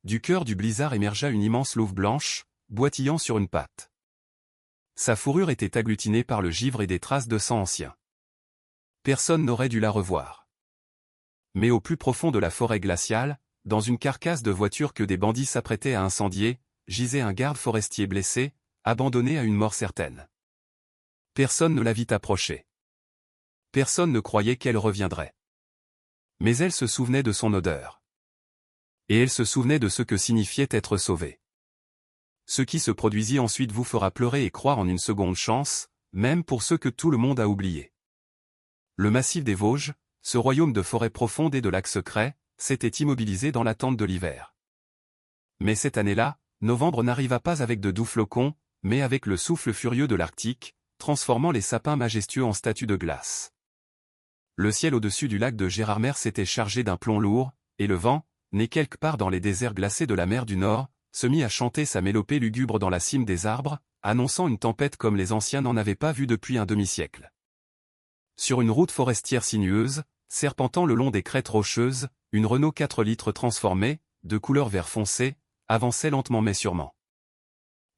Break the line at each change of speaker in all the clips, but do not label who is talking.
du cœur du blizzard émergea une immense louve blanche, boitillant sur une patte. Sa fourrure était agglutinée par le givre et des traces de sang ancien. Personne n'aurait dû la revoir. Mais au plus profond de la forêt glaciale, dans une carcasse de voiture que des bandits s'apprêtaient à incendier, gisait un garde forestier blessé, abandonné à une mort certaine. Personne ne la vit approcher. Personne ne croyait qu'elle reviendrait. Mais elle se souvenait de son odeur. Et elle se souvenait de ce que signifiait être sauvée. Ce qui se produisit ensuite vous fera pleurer et croire en une seconde chance, même pour ceux que tout le monde a oubliés. Le massif des Vosges, ce royaume de forêts profondes et de lacs secrets, s'était immobilisé dans l'attente de l'hiver. Mais cette année-là, novembre n'arriva pas avec de doux flocons, mais avec le souffle furieux de l'Arctique, transformant les sapins majestueux en statues de glace. Le ciel au-dessus du lac de Gérardmer s'était chargé d'un plomb lourd, et le vent, né quelque part dans les déserts glacés de la mer du Nord, se mit à chanter sa mélopée lugubre dans la cime des arbres, annonçant une tempête comme les anciens n'en avaient pas vu depuis un demi-siècle. Sur une route forestière sinueuse, serpentant le long des crêtes rocheuses, une Renault 4 litres transformée, de couleur vert foncé, avançait lentement mais sûrement.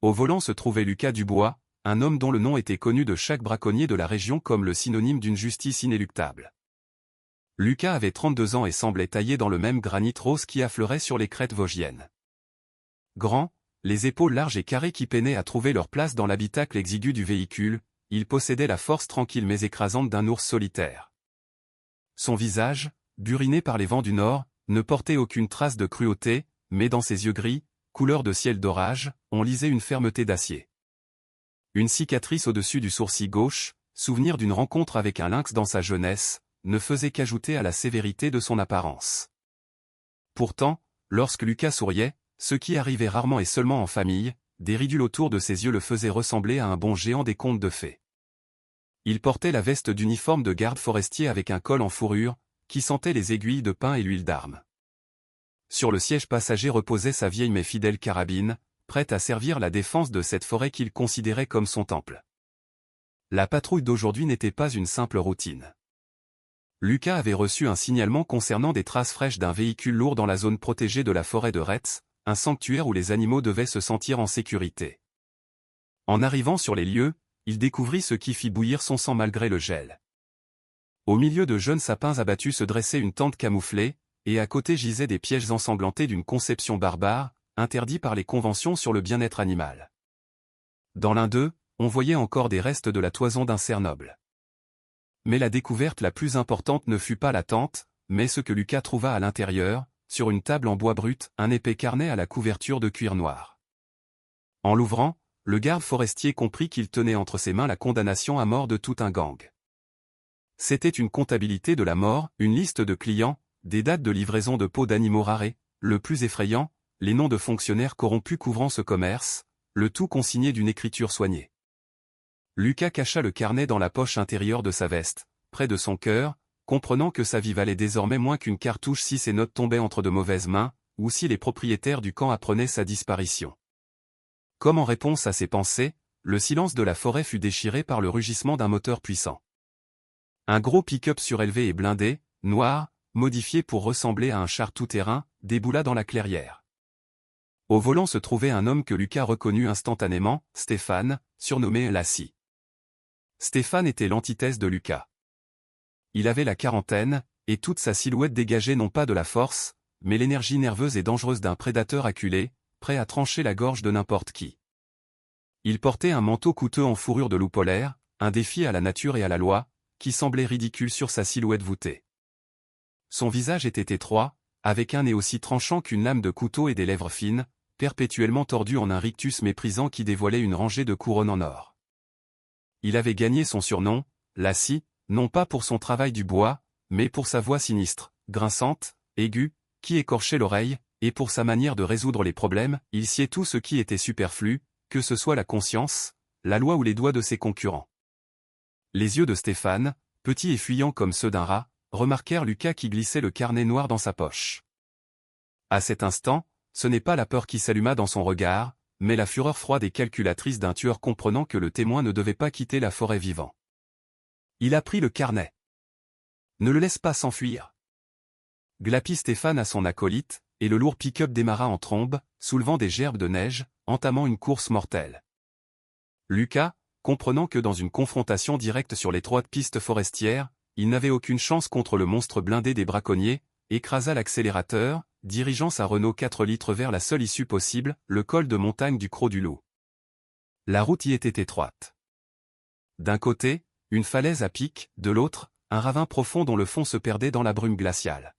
Au volant se trouvait Lucas Dubois, un homme dont le nom était connu de chaque braconnier de la région comme le synonyme d'une justice inéluctable. Lucas avait 32 ans et semblait taillé dans le même granit rose qui affleurait sur les crêtes vosgiennes. Grand, les épaules larges et carrées qui peinaient à trouver leur place dans l'habitacle exigu du véhicule, il possédait la force tranquille mais écrasante d'un ours solitaire. Son visage, buriné par les vents du nord, ne portait aucune trace de cruauté, mais dans ses yeux gris, couleur de ciel d'orage, on lisait une fermeté d'acier. Une cicatrice au-dessus du sourcil gauche, souvenir d'une rencontre avec un lynx dans sa jeunesse, ne faisait qu'ajouter à la sévérité de son apparence. Pourtant, lorsque Lucas souriait, ce qui arrivait rarement et seulement en famille, des ridules autour de ses yeux le faisaient ressembler à un bon géant des contes de fées. Il portait la veste d'uniforme de garde forestier avec un col en fourrure, qui sentait les aiguilles de pin et l'huile d'arme. Sur le siège passager reposait sa vieille mais fidèle carabine, prête à servir la défense de cette forêt qu'il considérait comme son temple. La patrouille d'aujourd'hui n'était pas une simple routine. Lucas avait reçu un signalement concernant des traces fraîches d'un véhicule lourd dans la zone protégée de la forêt de Retz, un sanctuaire où les animaux devaient se sentir en sécurité. En arrivant sur les lieux, il découvrit ce qui fit bouillir son sang malgré le gel. Au milieu de jeunes sapins abattus se dressait une tente camouflée, et à côté gisaient des pièges ensanglantés d'une conception barbare, interdits par les conventions sur le bien-être animal. Dans l'un d'eux, on voyait encore des restes de la toison d'un cerf noble. Mais la découverte la plus importante ne fut pas la tente, mais ce que Lucas trouva à l'intérieur, sur une table en bois brut, un épais carnet à la couverture de cuir noir. En l'ouvrant, le garde forestier comprit qu'il tenait entre ses mains la condamnation à mort de tout un gang. C'était une comptabilité de la mort, une liste de clients, des dates de livraison de peaux d'animaux rares et, le plus effrayant, les noms de fonctionnaires corrompus couvrant ce commerce, le tout consigné d'une écriture soignée. Lucas cacha le carnet dans la poche intérieure de sa veste, près de son cœur, comprenant que sa vie valait désormais moins qu'une cartouche si ses notes tombaient entre de mauvaises mains, ou si les propriétaires du camp apprenaient sa disparition. Comme en réponse à ses pensées, le silence de la forêt fut déchiré par le rugissement d'un moteur puissant. Un gros pick-up surélevé et blindé, noir, modifié pour ressembler à un char tout-terrain, déboula dans la clairière. Au volant se trouvait un homme que Lucas reconnut instantanément, Stéphane, surnommé Lassie. Stéphane était l'antithèse de Lucas. Il avait la quarantaine, et toute sa silhouette dégageait non pas de la force, mais l'énergie nerveuse et dangereuse d'un prédateur acculé, prêt à trancher la gorge de n'importe qui. Il portait un manteau coûteux en fourrure de loup polaire, un défi à la nature et à la loi, qui semblait ridicule sur sa silhouette voûtée. Son visage était étroit, avec un nez aussi tranchant qu'une lame de couteau et des lèvres fines, perpétuellement tordues en un rictus méprisant qui dévoilait une rangée de couronnes en or. Il avait gagné son surnom, Lassie, non pas pour son travail du bois, mais pour sa voix sinistre, grinçante, aiguë, qui écorchait l'oreille, et pour sa manière de résoudre les problèmes, il sciait tout ce qui était superflu, que ce soit la conscience, la loi ou les doigts de ses concurrents. Les yeux de Stéphane, petits et fuyants comme ceux d'un rat, remarquèrent Lucas qui glissait le carnet noir dans sa poche. À cet instant, ce n'est pas la peur qui s'alluma dans son regard, mais la fureur froide et calculatrice d'un tueur comprenant que le témoin ne devait pas quitter la forêt vivant. Il a pris le carnet. Ne le laisse pas s'enfuir. Glapit Stéphane à son acolyte, et le lourd pick-up démarra en trombe, soulevant des gerbes de neige, entamant une course mortelle. Lucas, comprenant que dans une confrontation directe sur l'étroite piste forestière, il n'avait aucune chance contre le monstre blindé des braconniers, écrasa l'accélérateur, dirigeant sa Renault 4 litres vers la seule issue possible, le col de montagne du Cros du Loup. La route y était étroite. D'un côté, une falaise à pic, de l'autre, un ravin profond dont le fond se perdait dans la brume glaciale.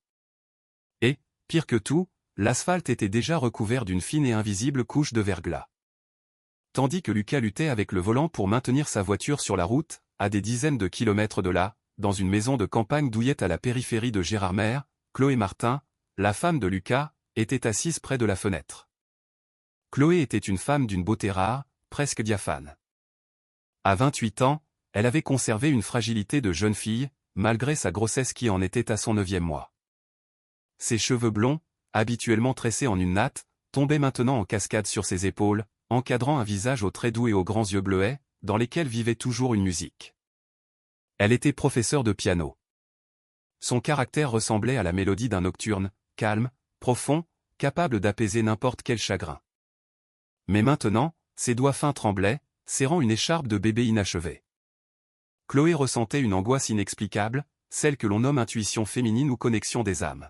Et, pire que tout, l'asphalte était déjà recouvert d'une fine et invisible couche de verglas. Tandis que Lucas luttait avec le volant pour maintenir sa voiture sur la route, à des dizaines de kilomètres de là, dans une maison de campagne douillette à la périphérie de Gérardmer, Chloé Martin, la femme de Lucas, était assise près de la fenêtre. Chloé était une femme d'une beauté rare, presque diaphane. À 28 ans, elle avait conservé une fragilité de jeune fille, malgré sa grossesse qui en était à son 9e mois. Ses cheveux blonds, habituellement tressés en une natte, tombaient maintenant en cascade sur ses épaules, encadrant un visage aux traits doux et aux grands yeux bleuets, dans lesquels vivait toujours une musique. Elle était professeure de piano. Son caractère ressemblait à la mélodie d'un nocturne, calme, profond, capable d'apaiser n'importe quel chagrin. Mais maintenant, ses doigts fins tremblaient, serrant une écharpe de bébé inachevée. Chloé ressentait une angoisse inexplicable, celle que l'on nomme intuition féminine ou connexion des âmes.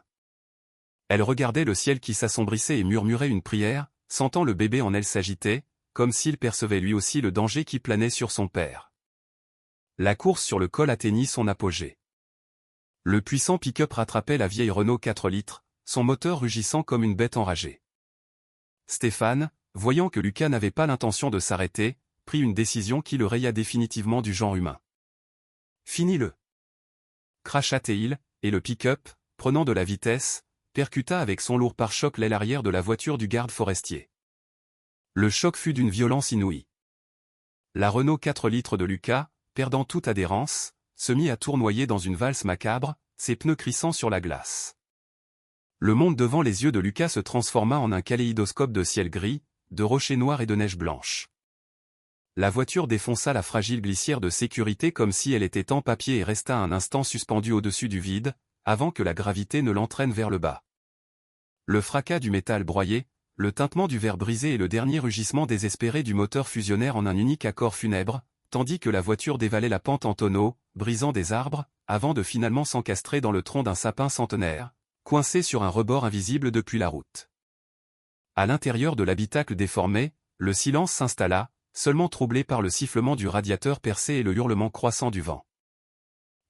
Elle regardait le ciel qui s'assombrissait et murmurait une prière, sentant le bébé en elle s'agiter, comme s'il percevait lui aussi le danger qui planait sur son père. La course sur le col atteignit son apogée. Le puissant pick-up rattrapait la vieille Renault 4 litres, son moteur rugissant comme une bête enragée. Stéphane, voyant que Lucas n'avait pas l'intention de s'arrêter, prit une décision qui le raya définitivement du genre humain. Fini-le. Crachata-t-il, et le pick-up, prenant de la vitesse, percuta avec son lourd pare-choc l'aile arrière de la voiture du garde forestier. Le choc fut d'une violence inouïe. La Renault 4 litres de Lucas, perdant toute adhérence, se mit à tournoyer dans une valse macabre, ses pneus crissant sur la glace. Le monde devant les yeux de Lucas se transforma en un kaléidoscope de ciel gris, de rochers noirs et de neige blanche. La voiture défonça la fragile glissière de sécurité comme si elle était en papier et resta un instant suspendue au-dessus du vide, avant que la gravité ne l'entraîne vers le bas. Le fracas du métal broyé, le tintement du verre brisé et le dernier rugissement désespéré du moteur fusionnèrent en un unique accord funèbre, tandis que la voiture dévalait la pente en tonneaux, brisant des arbres, avant de finalement s'encastrer dans le tronc d'un sapin centenaire, coincé sur un rebord invisible depuis la route. À l'intérieur de l'habitacle déformé, le silence s'installa, seulement troublé par le sifflement du radiateur percé et le hurlement croissant du vent.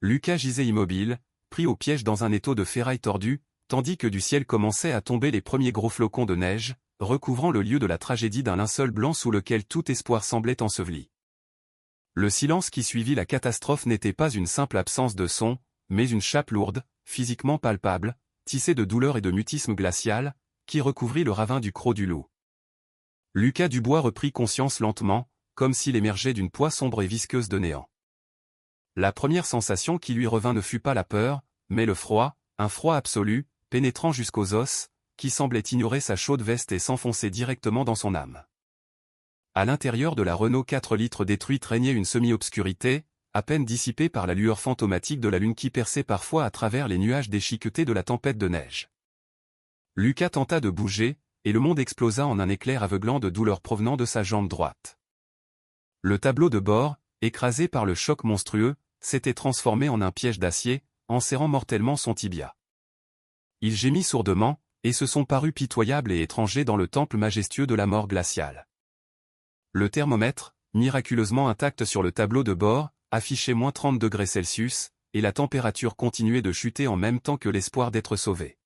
Lucas gisait immobile, pris au piège dans un étau de ferraille tordue, tandis que du ciel commençaient à tomber les premiers gros flocons de neige, recouvrant le lieu de la tragédie d'un linceul blanc sous lequel tout espoir semblait enseveli. Le silence qui suivit la catastrophe n'était pas une simple absence de son, mais une chape lourde, physiquement palpable, tissée de douleur et de mutisme glacial, qui recouvrit le ravin du Cros du Loup. Lucas Dubois reprit conscience lentement, comme s'il émergeait d'une poix sombre et visqueuse de néant. La première sensation qui lui revint ne fut pas la peur, mais le froid, un froid absolu, pénétrant jusqu'aux os, qui semblait ignorer sa chaude veste et s'enfoncer directement dans son âme. À l'intérieur de la Renault 4 litres détruite régnait une semi-obscurité, à peine dissipée par la lueur fantomatique de la lune qui perçait parfois à travers les nuages déchiquetés de la tempête de neige. Lucas tenta de bouger, et le monde explosa en un éclair aveuglant de douleur provenant de sa jambe droite. Le tableau de bord, écrasé par le choc monstrueux, s'était transformé en un piège d'acier, enserrant mortellement son tibia. Il gémit sourdement, et se sont parus pitoyables et étrangers dans le temple majestueux de la mort glaciale. Le thermomètre, miraculeusement intact sur le tableau de bord, affichait moins 30 degrés Celsius, et la température continuait de chuter en même temps que l'espoir d'être sauvé.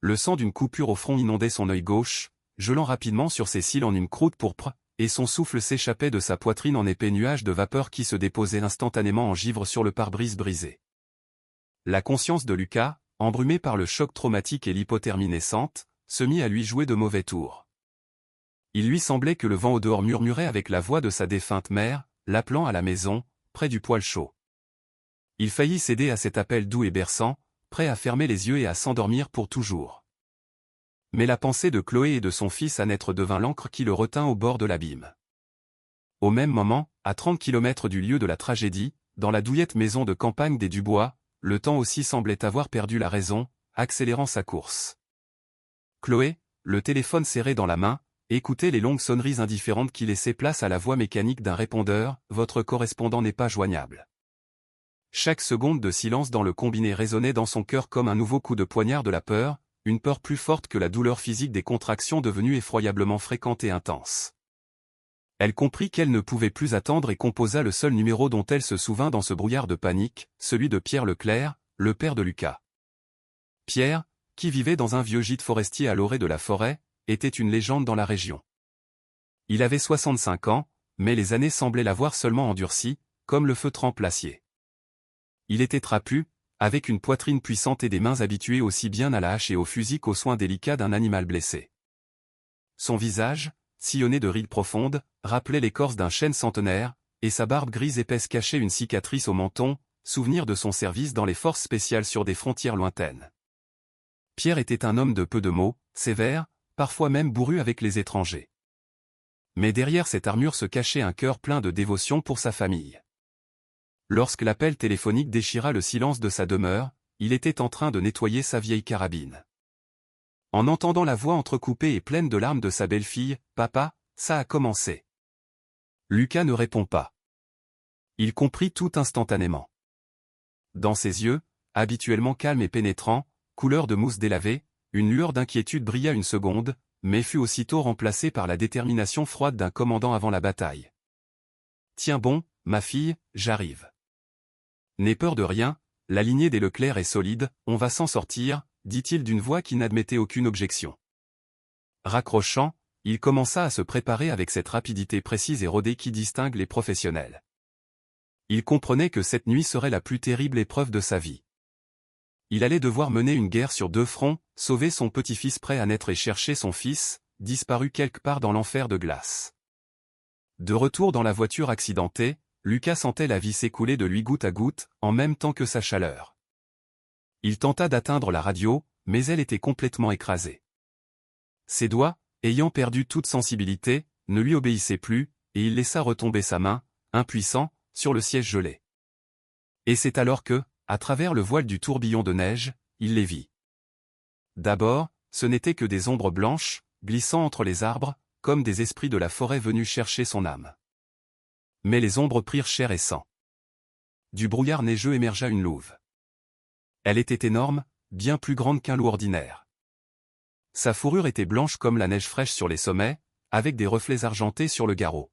Le sang d'une coupure au front inondait son œil gauche, gelant rapidement sur ses cils en une croûte pourpre, et son souffle s'échappait de sa poitrine en épais nuages de vapeur qui se déposaient instantanément en givre sur le pare-brise brisé. La conscience de Lucas, embrumée par le choc traumatique et l'hypothermie naissante, se mit à lui jouer de mauvais tours. Il lui semblait que le vent au dehors murmurait avec la voix de sa défunte mère, l'appelant à la maison, près du poêle chaud. Il faillit céder à cet appel doux et berçant, prêt à fermer les yeux et à s'endormir pour toujours. Mais la pensée de Chloé et de son fils à naître devint l'encre qui le retint au bord de l'abîme. Au même moment, à 30 kilomètres du lieu de la tragédie, dans la douillette maison de campagne des Dubois, le temps aussi semblait avoir perdu la raison, accélérant sa course. Chloé, le téléphone serré dans la main, écoutait les longues sonneries indifférentes qui laissaient place à la voix mécanique d'un répondeur, « Votre correspondant n'est pas joignable ». Chaque seconde de silence dans le combiné résonnait dans son cœur comme un nouveau coup de poignard de la peur, une peur plus forte que la douleur physique des contractions devenues effroyablement fréquentes et intenses. Elle comprit qu'elle ne pouvait plus attendre et composa le seul numéro dont elle se souvint dans ce brouillard de panique, celui de Pierre Leclerc, le père de Lucas. Pierre, qui vivait dans un vieux gîte forestier à l'orée de la forêt, était une légende dans la région. Il avait 65 ans, mais les années semblaient l'avoir seulement endurci, comme le feu trempe l'acier. Il était trapu, avec une poitrine puissante et des mains habituées aussi bien à la hache et au fusil qu'aux soins délicats d'un animal blessé. Son visage, sillonné de rides profondes, rappelait l'écorce d'un chêne centenaire, et sa barbe grise épaisse cachait une cicatrice au menton, souvenir de son service dans les forces spéciales sur des frontières lointaines. Pierre était un homme de peu de mots, sévère, parfois même bourru avec les étrangers. Mais derrière cette armure se cachait un cœur plein de dévotion pour sa famille. Lorsque l'appel téléphonique déchira le silence de sa demeure, il était en train de nettoyer sa vieille carabine. En entendant la voix entrecoupée et pleine de larmes de sa belle-fille, « Papa, ça a commencé. » Lucas ne répond pas. Il comprit tout instantanément. Dans ses yeux, habituellement calmes et pénétrants, couleur de mousse délavée, une lueur d'inquiétude brilla une seconde, mais fut aussitôt remplacée par la détermination froide d'un commandant avant la bataille. « Tiens bon, ma fille, j'arrive. N'aie peur de rien, la lignée des Leclerc est solide, on va s'en sortir, » dit-il d'une voix qui n'admettait aucune objection. Raccrochant, il commença à se préparer avec cette rapidité précise et rodée qui distingue les professionnels. Il comprenait que cette nuit serait la plus terrible épreuve de sa vie. Il allait devoir mener une guerre sur deux fronts, sauver son petit-fils prêt à naître et chercher son fils, disparu quelque part dans l'enfer de glace. De retour dans la voiture accidentée, Lucas sentait la vie s'écouler de lui goutte à goutte, en même temps que sa chaleur. Il tenta d'atteindre la radio, mais elle était complètement écrasée. Ses doigts, ayant perdu toute sensibilité, ne lui obéissaient plus, et il laissa retomber sa main, impuissant, sur le siège gelé. Et c'est alors que, à travers le voile du tourbillon de neige, il les vit. D'abord, ce n'étaient que des ombres blanches, glissant entre les arbres, comme des esprits de la forêt venus chercher son âme. Mais les ombres prirent chair et sang. Du brouillard neigeux émergea une louve. Elle était énorme, bien plus grande qu'un loup ordinaire. Sa fourrure était blanche comme la neige fraîche sur les sommets, avec des reflets argentés sur le garrot.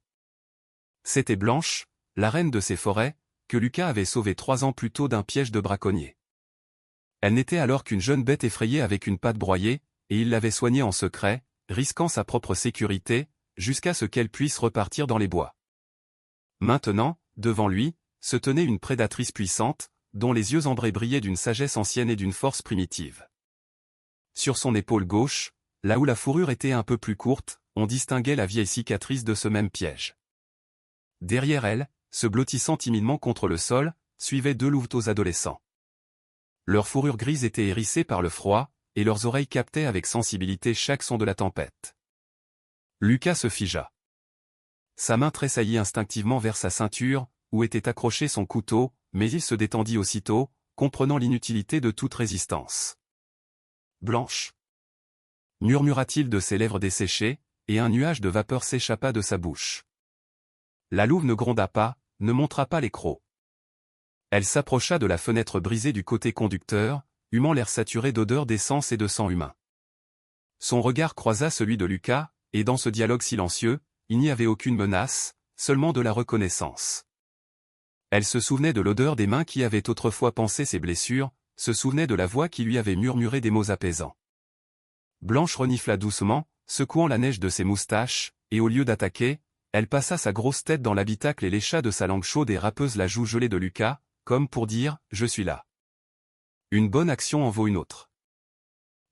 C'était Blanche, la reine de ces forêts, que Lucas avait sauvée 3 ans plus tôt d'un piège de braconnier. Elle n'était alors qu'une jeune bête effrayée avec une patte broyée, et il l'avait soignée en secret, risquant sa propre sécurité, jusqu'à ce qu'elle puisse repartir dans les bois. Maintenant, devant lui, se tenait une prédatrice puissante, dont les yeux ambrés brillaient d'une sagesse ancienne et d'une force primitive. Sur son épaule gauche, là où la fourrure était un peu plus courte, on distinguait la vieille cicatrice de ce même piège. Derrière elle, se blottissant timidement contre le sol, suivaient 2 louveteaux adolescents. Leur fourrure grise était hérissée par le froid, et leurs oreilles captaient avec sensibilité chaque son de la tempête. Lucas se figea. Sa main tressaillit instinctivement vers sa ceinture, où était accroché son couteau, mais il se détendit aussitôt, comprenant l'inutilité de toute résistance. « Blanche » murmura-t-il de ses lèvres desséchées, et un nuage de vapeur s'échappa de sa bouche. La louve ne gronda pas, ne montra pas les crocs. Elle s'approcha de la fenêtre brisée du côté conducteur, humant l'air saturé d'odeur d'essence et de sang humain. Son regard croisa celui de Lucas, et dans ce dialogue silencieux, il n'y avait aucune menace, seulement de la reconnaissance. Elle se souvenait de l'odeur des mains qui avaient autrefois pansé ses blessures, se souvenait de la voix qui lui avait murmuré des mots apaisants. Blanche renifla doucement, secouant la neige de ses moustaches, et au lieu d'attaquer, elle passa sa grosse tête dans l'habitacle et lécha de sa langue chaude et râpeuse la joue gelée de Lucas, comme pour dire « Je suis là ». Une bonne action en vaut une autre.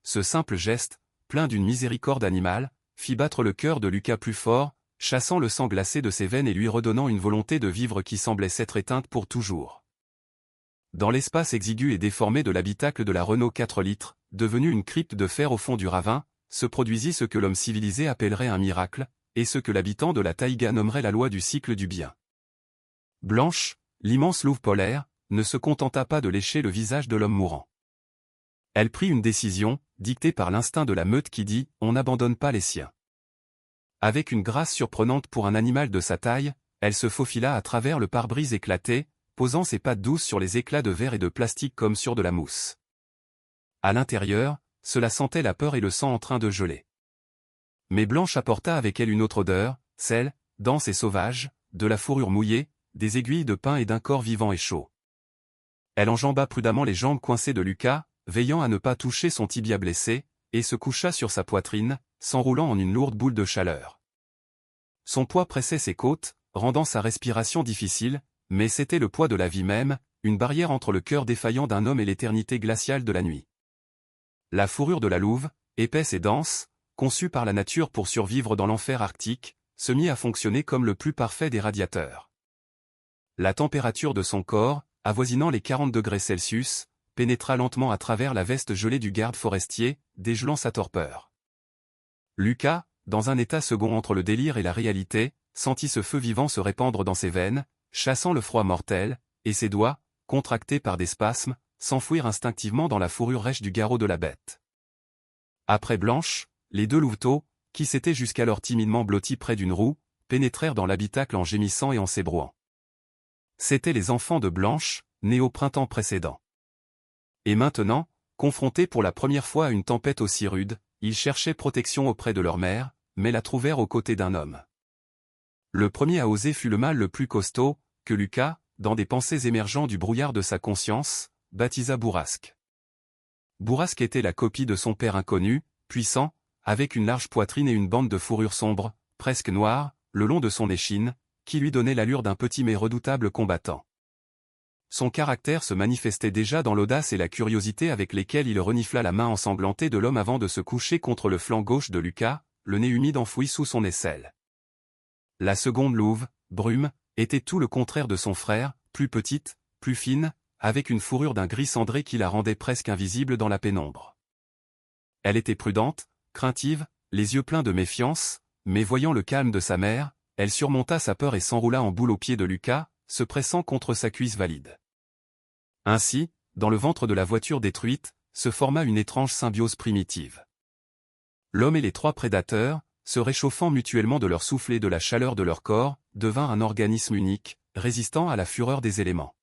Ce simple geste, plein d'une miséricorde animale, fit battre le cœur de Lucas plus fort, chassant le sang glacé de ses veines et lui redonnant une volonté de vivre qui semblait s'être éteinte pour toujours. Dans l'espace exigu et déformé de l'habitacle de la Renault 4 litres, devenu une crypte de fer au fond du ravin, se produisit ce que l'homme civilisé appellerait un miracle, et ce que l'habitant de la taïga nommerait la loi du cycle du bien. Blanche, l'immense louve polaire, ne se contenta pas de lécher le visage de l'homme mourant. Elle prit une décision, dictée par l'instinct de la meute qui dit « on n'abandonne pas les siens ». Avec une grâce surprenante pour un animal de sa taille, elle se faufila à travers le pare-brise éclaté, posant ses pattes douces sur les éclats de verre et de plastique comme sur de la mousse. À l'intérieur, cela sentait la peur et le sang en train de geler. Mais Blanche apporta avec elle une autre odeur, celle, dense et sauvage, de la fourrure mouillée, des aiguilles de pin et d'un corps vivant et chaud. Elle enjamba prudemment les jambes coincées de Lucas, veillant à ne pas toucher son tibia blessé, et se coucha sur sa poitrine, s'enroulant en une lourde boule de chaleur. Son poids pressait ses côtes, rendant sa respiration difficile, mais c'était le poids de la vie même, une barrière entre le cœur défaillant d'un homme et l'éternité glaciale de la nuit. La fourrure de la louve, épaisse et dense, conçue par la nature pour survivre dans l'enfer arctique, se mit à fonctionner comme le plus parfait des radiateurs. La température de son corps, avoisinant les 40 degrés Celsius, pénétra lentement à travers la veste gelée du garde forestier, dégelant sa torpeur. Lucas, dans un état second entre le délire et la réalité, sentit ce feu vivant se répandre dans ses veines, chassant le froid mortel, et ses doigts, contractés par des spasmes, s'enfouirent instinctivement dans la fourrure rêche du garrot de la bête. Après Blanche, les deux louveteaux, qui s'étaient jusqu'alors timidement blottis près d'une roue, pénétrèrent dans l'habitacle en gémissant et en s'ébrouant. C'étaient les enfants de Blanche, nés au printemps précédent. Et maintenant, confrontés pour la première fois à une tempête aussi rude, ils cherchaient protection auprès de leur mère, mais la trouvèrent aux côtés d'un homme. Le premier à oser fut le mâle le plus costaud, que Lucas, dans des pensées émergeant du brouillard de sa conscience, baptisa Bourrasque. Bourrasque était la copie de son père inconnu, puissant, avec une large poitrine et une bande de fourrure sombre, presque noire, le long de son échine, qui lui donnait l'allure d'un petit mais redoutable combattant. Son caractère se manifestait déjà dans l'audace et la curiosité avec lesquelles il renifla la main ensanglantée de l'homme avant de se coucher contre le flanc gauche de Lucas, le nez humide enfoui sous son aisselle. La seconde louve, Brume, était tout le contraire de son frère, plus petite, plus fine, avec une fourrure d'un gris cendré qui la rendait presque invisible dans la pénombre. Elle était prudente, craintive, les yeux pleins de méfiance, mais voyant le calme de sa mère, elle surmonta sa peur et s'enroula en boule aux pieds de Lucas, se pressant contre sa cuisse valide. Ainsi, dans le ventre de la voiture détruite, se forma une étrange symbiose primitive. L'homme et les trois prédateurs, se réchauffant mutuellement de leur souffle et de la chaleur de leur corps, devinrent un organisme unique, résistant à la fureur des éléments.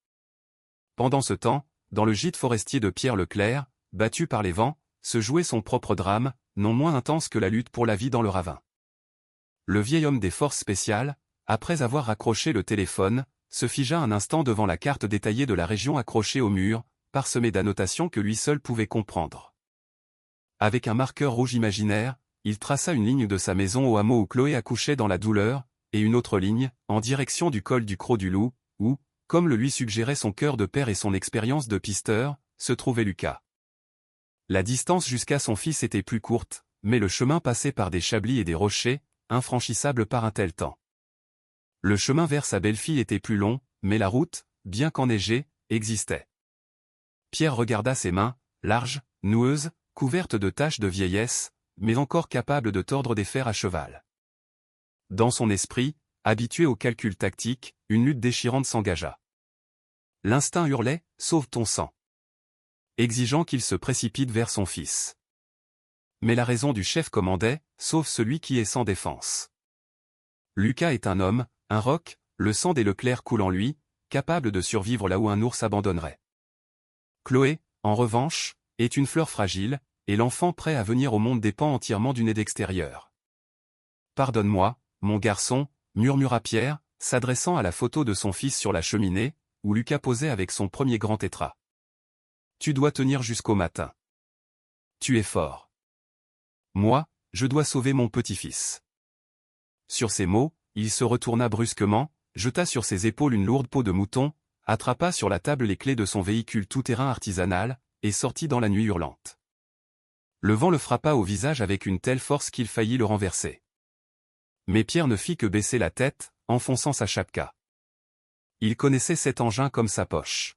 Pendant ce temps, dans le gîte forestier de Pierre Leclerc, battu par les vents, se jouait son propre drame, non moins intense que la lutte pour la vie dans le ravin. Le vieil homme des forces spéciales, après avoir raccroché le téléphone, se figea un instant devant la carte détaillée de la région accrochée au mur, parsemée d'annotations que lui seul pouvait comprendre. Avec un marqueur rouge imaginaire, il traça une ligne de sa maison au hameau où Chloé accouchait dans la douleur, et une autre ligne, en direction du col du Croc du Loup, où, comme le lui suggérait son cœur de père et son expérience de pisteur, se trouvait Lucas. La distance jusqu'à son fils était plus courte, mais le chemin passait par des chablis et des rochers, infranchissables par un tel temps. Le chemin vers sa belle-fille était plus long, mais la route, bien qu'enneigée, existait. Pierre regarda ses mains, larges, noueuses, couvertes de taches de vieillesse, mais encore capables de tordre des fers à cheval. Dans son esprit, habitué au calcul tactique, une lutte déchirante s'engagea. L'instinct hurlait « Sauve ton sang », exigeant qu'il se précipite vers son fils. Mais la raison du chef commandait « Sauve celui qui est sans défense ». Lucas est un homme, un roc, le sang des Leclerc coule en lui, capable de survivre là où un ours abandonnerait. Chloé, en revanche, est une fleur fragile, et l'enfant prêt à venir au monde dépend entièrement d'une aide extérieure. « Pardonne-moi, mon garçon », murmura Pierre, s'adressant à la photo de son fils sur la cheminée, où Lucas posait avec son premier grand tétras. « Tu dois tenir jusqu'au matin. Tu es fort. Moi, je dois sauver mon petit-fils. » Sur ces mots, il se retourna brusquement, jeta sur ses épaules une lourde peau de mouton, attrapa sur la table les clés de son véhicule tout-terrain artisanal, et sortit dans la nuit hurlante. Le vent le frappa au visage avec une telle force qu'il faillit le renverser. Mais Pierre ne fit que baisser la tête, enfonçant sa chapka. Il connaissait cet engin comme sa poche.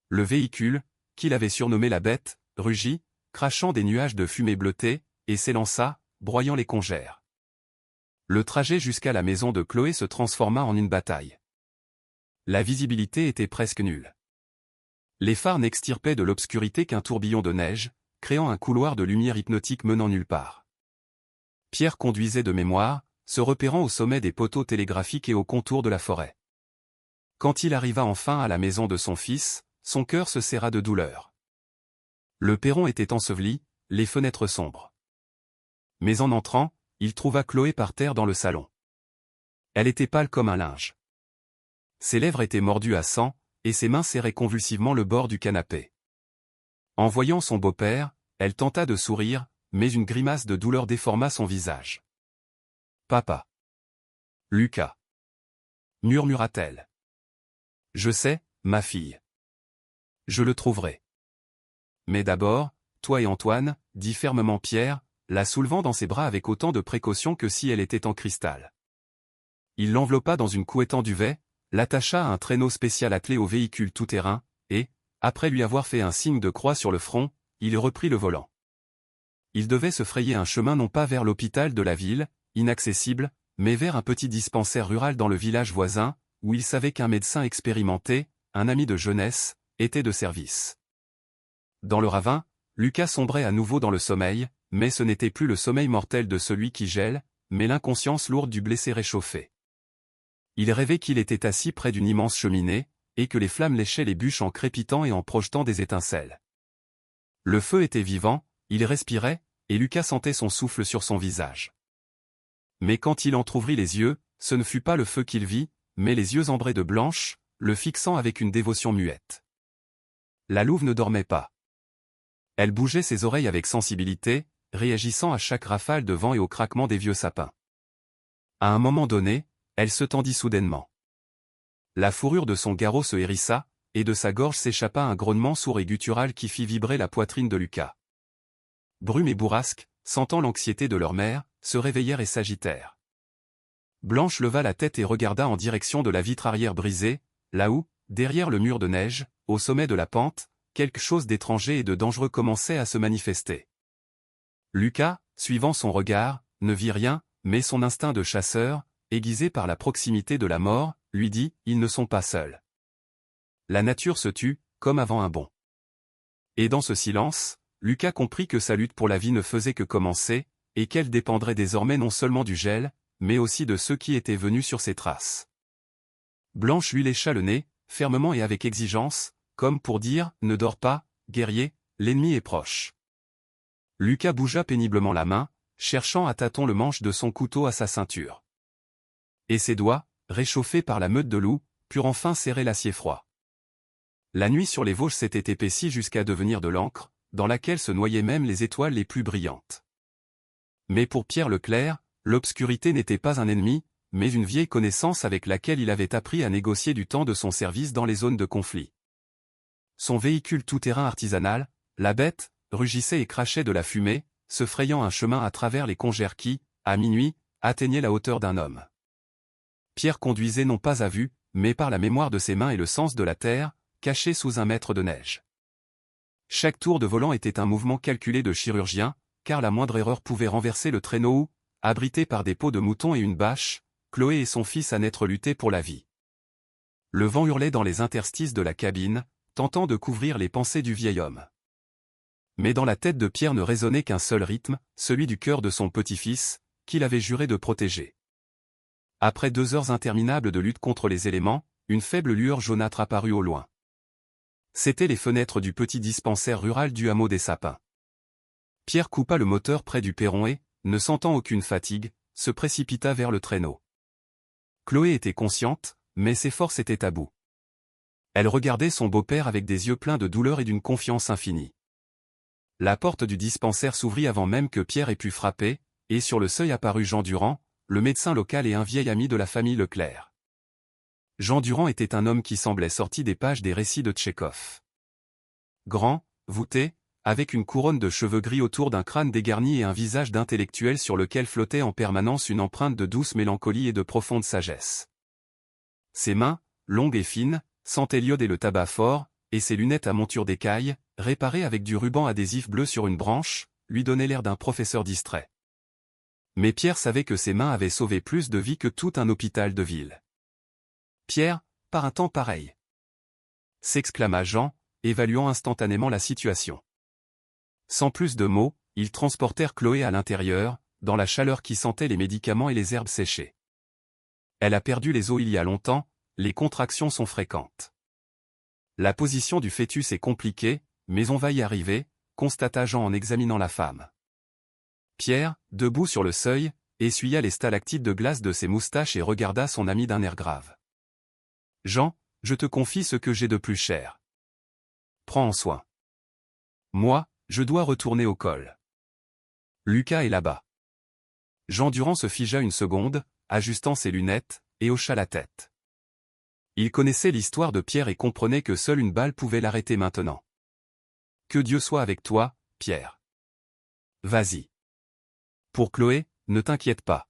Le véhicule, qu'il avait surnommé la bête, rugit, crachant des nuages de fumée bleutée, et s'élança, broyant les congères. Le trajet jusqu'à la maison de Chloé se transforma en une bataille. La visibilité était presque nulle. Les phares n'extirpaient de l'obscurité qu'un tourbillon de neige, créant un couloir de lumière hypnotique menant nulle part. Pierre conduisait de mémoire, se repérant au sommet des poteaux télégraphiques et au contour de la forêt. Quand il arriva enfin à la maison de son fils, son cœur se serra de douleur. Le perron était enseveli, les fenêtres sombres. Mais en entrant, il trouva Chloé par terre dans le salon. Elle était pâle comme un linge. Ses lèvres étaient mordues à sang, et ses mains serraient convulsivement le bord du canapé. En voyant son beau-père, elle tenta de sourire, mais une grimace de douleur déforma son visage. « Papa. »« Lucas. » murmura-t-elle. « Je sais, ma fille. Je le trouverai. Mais d'abord, toi et Antoine, dit fermement Pierre, la soulevant dans ses bras avec autant de précaution que si elle était en cristal. Il l'enveloppa dans une couette en duvet, l'attacha à un traîneau spécial attelé au véhicule tout-terrain, et, après lui avoir fait un signe de croix sur le front, il reprit le volant. Il devait se frayer un chemin non pas vers l'hôpital de la ville, inaccessible, mais vers un petit dispensaire rural dans le village voisin, où il savait qu'un médecin expérimenté, un ami de jeunesse, était de service. Dans le ravin, Lucas sombrait à nouveau dans le sommeil, mais ce n'était plus le sommeil mortel de celui qui gèle, mais l'inconscience lourde du blessé réchauffé. Il rêvait qu'il était assis près d'une immense cheminée, et que les flammes léchaient les bûches en crépitant et en projetant des étincelles. Le feu était vivant, il respirait, et Lucas sentait son souffle sur son visage. Mais quand il entr'ouvrit les yeux, ce ne fut pas le feu qu'il vit, mais les yeux ambrés de blanche, le fixant avec une dévotion muette. La louve ne dormait pas. Elle bougeait ses oreilles avec sensibilité, réagissant à chaque rafale de vent et au craquement des vieux sapins. À un moment donné, elle se tendit soudainement. La fourrure de son garrot se hérissa, et de sa gorge s'échappa un grognement sourd et guttural qui fit vibrer la poitrine de Lucas. Brume et Bourrasque, sentant l'anxiété de leur mère, se réveillèrent et s'agitèrent. Blanche leva la tête et regarda en direction de la vitre arrière brisée, là où, derrière le mur de neige, au sommet de la pente, quelque chose d'étranger et de dangereux commençait à se manifester. Lucas, suivant son regard, ne vit rien, mais son instinct de chasseur, aiguisé par la proximité de la mort, lui dit « Ils ne sont pas seuls. » La nature se tut, comme avant un bond. Et dans ce silence, Lucas comprit que sa lutte pour la vie ne faisait que commencer, et qu'elle dépendrait désormais non seulement du gel, mais aussi de ceux qui étaient venus sur ses traces. Blanche lui lécha le nez, fermement et avec exigence, comme pour dire « Ne dors pas, guerrier, l'ennemi est proche. » Lucas bougea péniblement la main, cherchant à tâtons le manche de son couteau à sa ceinture. Et ses doigts, réchauffés par la meute de loup, purent enfin serrer l'acier froid. La nuit sur les Vosges s'était épaissie jusqu'à devenir de l'encre, dans laquelle se noyaient même les étoiles les plus brillantes. Mais pour Pierre Leclerc, l'obscurité n'était pas un ennemi, mais une vieille connaissance avec laquelle il avait appris à négocier du temps de son service dans les zones de conflit. Son véhicule tout-terrain artisanal, la bête, rugissait et crachait de la fumée, se frayant un chemin à travers les congères qui, à minuit, atteignaient la hauteur d'un homme. Pierre conduisait non pas à vue, mais par la mémoire de ses mains et le sens de la terre, caché sous un mètre de neige. Chaque tour de volant était un mouvement calculé de chirurgien, car la moindre erreur pouvait renverser le traîneau où, abrité par des peaux de mouton et une bâche, Chloé et son fils à naître luttaient pour la vie. Le vent hurlait dans les interstices de la cabine, tentant de couvrir les pensées du vieil homme. Mais dans la tête de Pierre ne résonnait qu'un seul rythme, celui du cœur de son petit-fils, qu'il avait juré de protéger. Après 2 heures interminables de lutte contre les éléments, une faible lueur jaunâtre apparut au loin. C'étaient les fenêtres du petit dispensaire rural du hameau des Sapins. Pierre coupa le moteur près du perron et, ne sentant aucune fatigue, se précipita vers le traîneau. Chloé était consciente, mais ses forces étaient à bout. Elle regardait son beau-père avec des yeux pleins de douleur et d'une confiance infinie. La porte du dispensaire s'ouvrit avant même que Pierre ait pu frapper, et sur le seuil apparut Jean Durand, le médecin local et un vieil ami de la famille Leclerc. Jean Durand était un homme qui semblait sorti des pages des récits de Tchekhov. Grand, voûté, avec une couronne de cheveux gris autour d'un crâne dégarni et un visage d'intellectuel sur lequel flottait en permanence une empreinte de douce mélancolie et de profonde sagesse. Ses mains, longues et fines, sentaient l'iode et le tabac fort, et ses lunettes à monture d'écaille, réparées avec du ruban adhésif bleu sur une branche, lui donnaient l'air d'un professeur distrait. Mais Pierre savait que ses mains avaient sauvé plus de vies que tout un hôpital de ville. « Pierre, par un temps pareil !» s'exclama Jean, évaluant instantanément la situation. Sans plus de mots, ils transportèrent Chloé à l'intérieur, dans la chaleur qui sentait les médicaments et les herbes séchées. Elle a perdu les os il y a longtemps, les contractions sont fréquentes. La position du fœtus est compliquée, mais on va y arriver, constata Jean en examinant la femme. Pierre, debout sur le seuil, essuya les stalactites de glace de ses moustaches et regarda son ami d'un air grave. Jean, je te confie ce que j'ai de plus cher. Prends en soin. Moi, je dois retourner au col. Lucas est là-bas. Jean Durand se figea une seconde, ajustant ses lunettes, et hocha la tête. Il connaissait l'histoire de Pierre et comprenait que seule une balle pouvait l'arrêter maintenant. Que Dieu soit avec toi, Pierre. Vas-y. Pour Chloé, ne t'inquiète pas.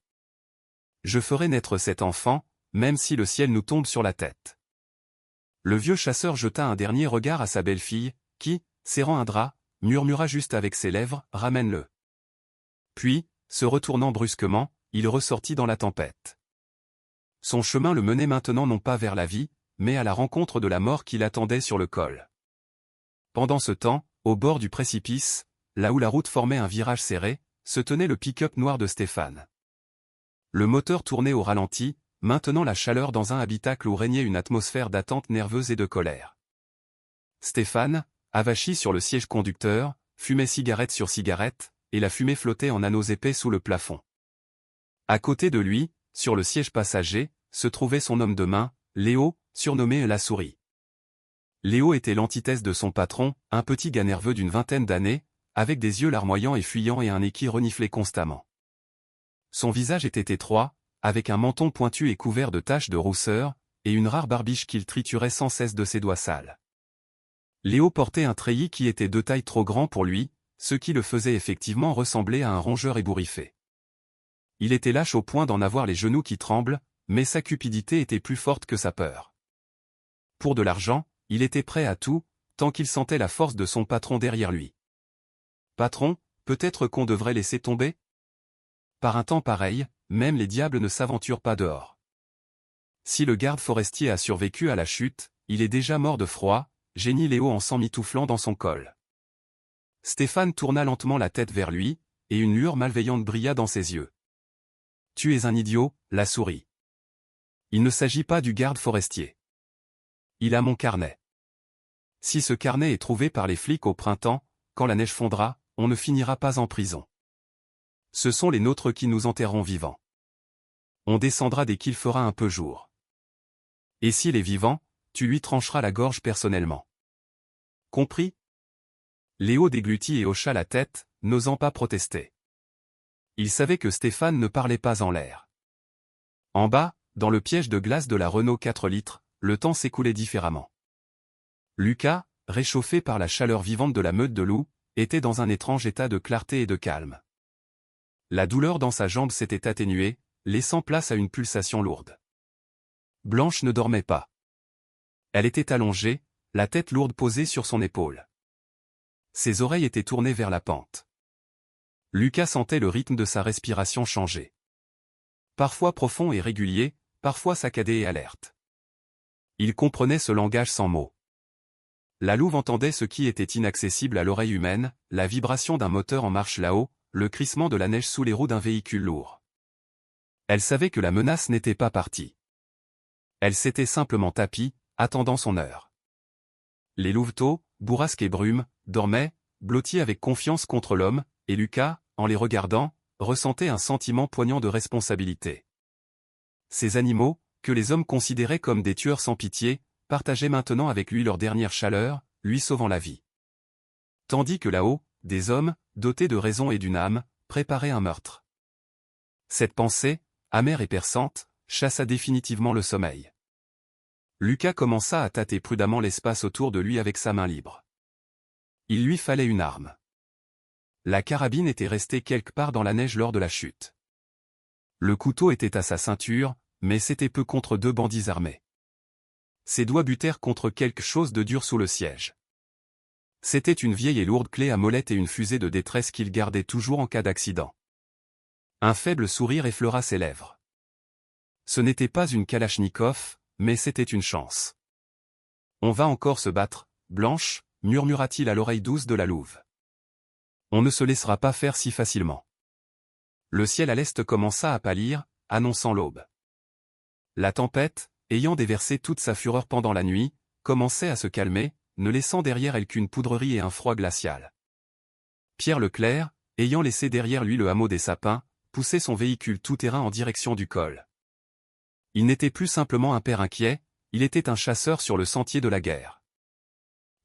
Je ferai naître cet enfant, même si le ciel nous tombe sur la tête. Le vieux chasseur jeta un dernier regard à sa belle-fille, qui, serrant un drap, murmura juste avec ses lèvres, ramène-le. Puis, se retournant brusquement, il ressortit dans la tempête. Son chemin le menait maintenant non pas vers la vie, mais à la rencontre de la mort qui l'attendait sur le col. Pendant ce temps, au bord du précipice, là où la route formait un virage serré, se tenait le pick-up noir de Stéphane. Le moteur tournait au ralenti, maintenant la chaleur dans un habitacle où régnait une atmosphère d'attente nerveuse et de colère. Stéphane, avachi sur le siège conducteur, fumait cigarette sur cigarette, et la fumée flottait en anneaux épais sous le plafond. À côté de lui, sur le siège passager, se trouvait son homme de main, Léo, surnommé la souris. Léo était l'antithèse de son patron, un petit gars nerveux d'une vingtaine d'années, avec des yeux larmoyants et fuyants et un nez qui reniflait constamment. Son visage était étroit, avec un menton pointu et couvert de taches de rousseur, et une rare barbiche qu'il triturait sans cesse de ses doigts sales. Léo portait un treillis qui était de taille trop grand pour lui, ce qui le faisait effectivement ressembler à un rongeur ébouriffé. Il était lâche au point d'en avoir les genoux qui tremblent, mais sa cupidité était plus forte que sa peur. Pour de l'argent, il était prêt à tout, tant qu'il sentait la force de son patron derrière lui. Patron, peut-être qu'on devrait laisser tomber ? Par un temps pareil, même les diables ne s'aventurent pas dehors. Si le garde forestier a survécu à la chute, il est déjà mort de froid, gémit Léo en s'emmitouflant dans son col. Stéphane tourna lentement la tête vers lui, et une lueur malveillante brilla dans ses yeux. Tu es un idiot, la souris. Il ne s'agit pas du garde forestier. Il a mon carnet. Si ce carnet est trouvé par les flics au printemps, quand la neige fondra, on ne finira pas en prison. Ce sont les nôtres qui nous enterreront vivants. On descendra dès qu'il fera un peu jour. Et s'il est vivant, tu lui trancheras la gorge personnellement. Compris ? Léo déglutit et hocha la tête, n'osant pas protester. Il savait que Stéphane ne parlait pas en l'air. En bas, dans le piège de glace de la Renault 4 litres, le temps s'écoulait différemment. Lucas, réchauffé par la chaleur vivante de la meute de loups, était dans un étrange état de clarté et de calme. La douleur dans sa jambe s'était atténuée, laissant place à une pulsation lourde. Blanche ne dormait pas. Elle était allongée, la tête lourde posée sur son épaule. Ses oreilles étaient tournées vers la pente. Lucas sentait le rythme de sa respiration changer. Parfois profond et régulier, parfois saccadé et alerte. Il comprenait ce langage sans mots. La louve entendait ce qui était inaccessible à l'oreille humaine, la vibration d'un moteur en marche là-haut, le crissement de la neige sous les roues d'un véhicule lourd. Elle savait que la menace n'était pas partie. Elle s'était simplement tapie, attendant son heure. Les louveteaux, bourrasques et brumes, dormaient, blottis avec confiance contre l'homme, et Lucas, en les regardant, ressentait un sentiment poignant de responsabilité. Ces animaux, que les hommes considéraient comme des tueurs sans pitié, partageaient maintenant avec lui leur dernière chaleur, lui sauvant la vie. Tandis que là-haut, des hommes, dotés de raison et d'une âme, préparaient un meurtre. Cette pensée, amère et perçante, chassa définitivement le sommeil. Lucas commença à tâter prudemment l'espace autour de lui avec sa main libre. Il lui fallait une arme. La carabine était restée quelque part dans la neige lors de la chute. Le couteau était à sa ceinture, mais c'était peu contre deux bandits armés. Ses doigts butèrent contre quelque chose de dur sous le siège. C'était une vieille et lourde clé à molette et une fusée de détresse qu'il gardait toujours en cas d'accident. Un faible sourire effleura ses lèvres. Ce n'était pas une Kalachnikov, mais c'était une chance. On va encore se battre, Blanche, murmura-t-il à l'oreille douce de la louve. On ne se laissera pas faire si facilement. Le ciel à l'est commença à pâlir, annonçant l'aube. La tempête, ayant déversé toute sa fureur pendant la nuit, commençait à se calmer, ne laissant derrière elle qu'une poudrerie et un froid glacial. Pierre Leclerc, ayant laissé derrière lui le hameau des Sapins, poussait son véhicule tout-terrain en direction du col. Il n'était plus simplement un père inquiet, il était un chasseur sur le sentier de la guerre.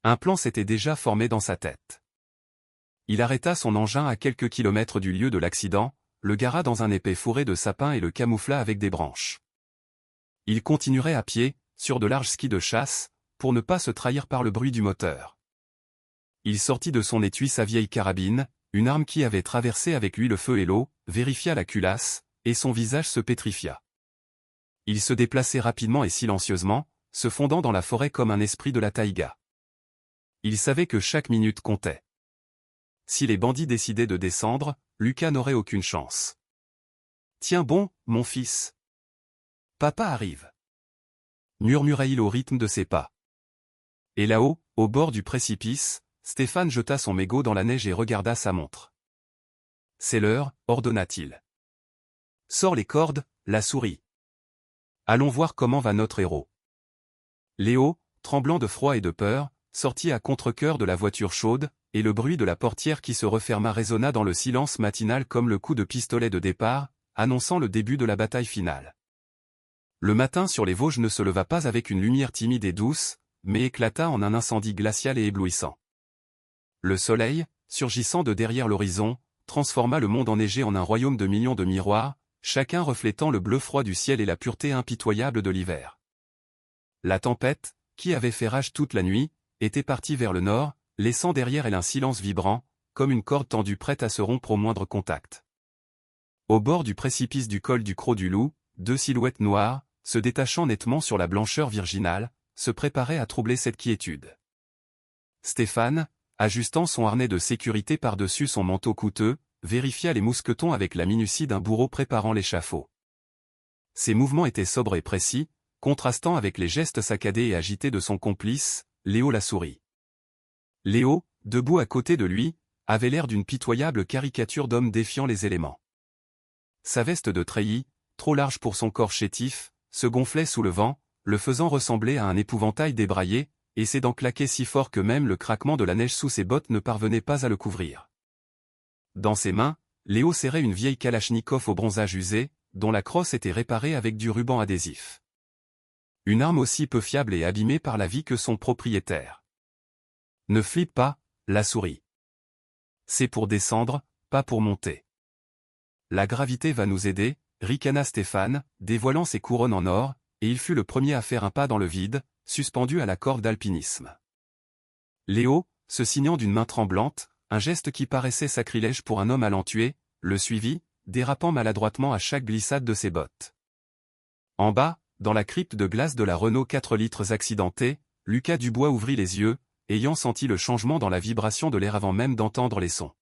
Un plan s'était déjà formé dans sa tête. Il arrêta son engin à quelques kilomètres du lieu de l'accident, le gara dans un épais fourré de sapins et le camoufla avec des branches. Il continuerait à pied, sur de larges skis de chasse, pour ne pas se trahir par le bruit du moteur. Il sortit de son étui sa vieille carabine, une arme qui avait traversé avec lui le feu et l'eau, vérifia la culasse, et son visage se pétrifia. Il se déplaçait rapidement et silencieusement, se fondant dans la forêt comme un esprit de la taïga. Il savait que chaque minute comptait. Si les bandits décidaient de descendre, Lucas n'aurait aucune chance. « Tiens bon, mon fils. Papa arrive. » murmura-t-il au rythme de ses pas. Et là-haut, au bord du précipice, Stéphane jeta son mégot dans la neige et regarda sa montre. « C'est l'heure, ordonna-t-il. Sors les cordes, la souris. Allons voir comment va notre héros. » Léo, tremblant de froid et de peur, sortit à contre-cœur de la voiture chaude, et le bruit de la portière qui se referma résonna dans le silence matinal comme le coup de pistolet de départ, annonçant le début de la bataille finale. Le matin sur les Vosges ne se leva pas avec une lumière timide et douce, mais éclata en un incendie glacial et éblouissant. Le soleil, surgissant de derrière l'horizon, transforma le monde enneigé en un royaume de millions de miroirs, chacun reflétant le bleu froid du ciel et la pureté impitoyable de l'hiver. La tempête, qui avait fait rage toute la nuit, était partie vers le nord, laissant derrière elle un silence vibrant, comme une corde tendue prête à se rompre au moindre contact. Au bord du précipice du col du Croc du Loup, deux silhouettes noires, se détachant nettement sur la blancheur virginale, se préparaient à troubler cette quiétude. Stéphane, ajustant son harnais de sécurité par-dessus son manteau coûteux, vérifia les mousquetons avec la minutie d'un bourreau préparant l'échafaud. Ses mouvements étaient sobres et précis, contrastant avec les gestes saccadés et agités de son complice, Léo la souris. Léo, debout à côté de lui, avait l'air d'une pitoyable caricature d'homme défiant les éléments. Sa veste de treillis, trop large pour son corps chétif, se gonflait sous le vent, le faisant ressembler à un épouvantail débraillé, et ses dents claquaient si fort que même le craquement de la neige sous ses bottes ne parvenait pas à le couvrir. Dans ses mains, Léo serrait une vieille kalachnikov au bronzage usé, dont la crosse était réparée avec du ruban adhésif. Une arme aussi peu fiable et abîmée par la vie que son propriétaire. Ne flippe pas, la souris. C'est pour descendre, pas pour monter. La gravité va nous aider, ricana Stéphane, dévoilant ses couronnes en or, et il fut le premier à faire un pas dans le vide, suspendu à la corde d'alpinisme. Léo, se signant d'une main tremblante, un geste qui paraissait sacrilège pour un homme allant tuer, le suivit, dérapant maladroitement à chaque glissade de ses bottes. En bas, dans la crypte de glace de la Renault 4 litres accidentée, Lucas Dubois ouvrit les yeux, ayant senti le changement dans la vibration de l'air avant même d'entendre les sons.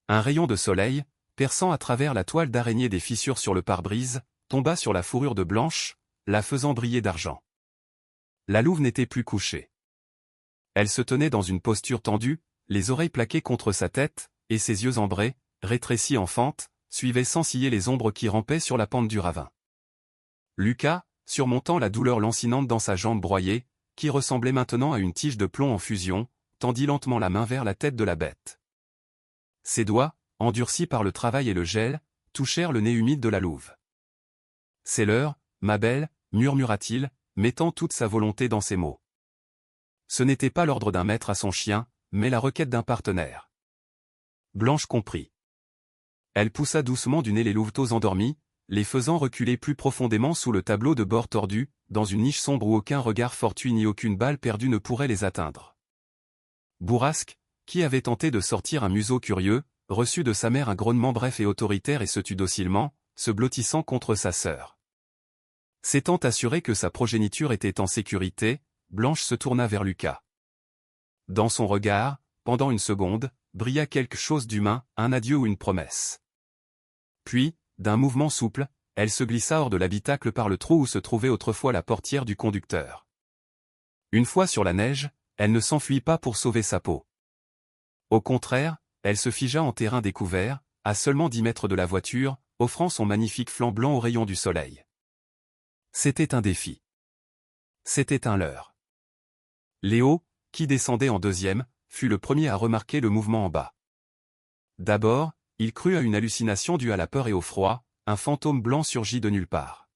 Un rayon de soleil, perçant à travers la toile d'araignée des fissures sur le pare-brise, tomba sur la fourrure de Blanche, la faisant briller d'argent. La louve n'était plus couchée. Elle se tenait dans une posture tendue, les oreilles plaquées contre sa tête, et ses yeux ambrés, rétrécis en fente, suivaient sans ciller les ombres qui rampaient sur la pente du ravin. Lucas, surmontant la douleur lancinante dans sa jambe broyée, qui ressemblait maintenant à une tige de plomb en fusion, tendit lentement la main vers la tête de la bête. Ses doigts, endurcis par le travail et le gel, touchèrent le nez humide de la louve. « C'est l'heure, ma belle, » murmura-t-il, mettant toute sa volonté dans ses mots. Ce n'était pas l'ordre d'un maître à son chien, mais la requête d'un partenaire. Blanche comprit. Elle poussa doucement du nez les louveteaux endormis, les faisant reculer plus profondément sous le tableau de bord tordu, dans une niche sombre où aucun regard fortuit ni aucune balle perdue ne pourrait les atteindre. Bourrasque, qui avait tenté de sortir un museau curieux, reçut de sa mère un grognement bref et autoritaire et se tut docilement, se blottissant contre sa sœur. S'étant assuré que sa progéniture était en sécurité, Blanche se tourna vers Lucas. Dans son regard, pendant une seconde, brilla quelque chose d'humain, un adieu ou une promesse. Puis, d'un mouvement souple, elle se glissa hors de l'habitacle par le trou où se trouvait autrefois la portière du conducteur. Une fois sur la neige, elle ne s'enfuit pas pour sauver sa peau. Au contraire, elle se figea en terrain découvert, à seulement 10 mètres de la voiture, offrant son magnifique flanc blanc aux rayons du soleil. C'était un défi. C'était un leurre. Léo, qui descendait en deuxième, fut le premier à remarquer le mouvement en bas. D'abord, il crut à une hallucination due à la peur et au froid, un fantôme blanc surgit de nulle part.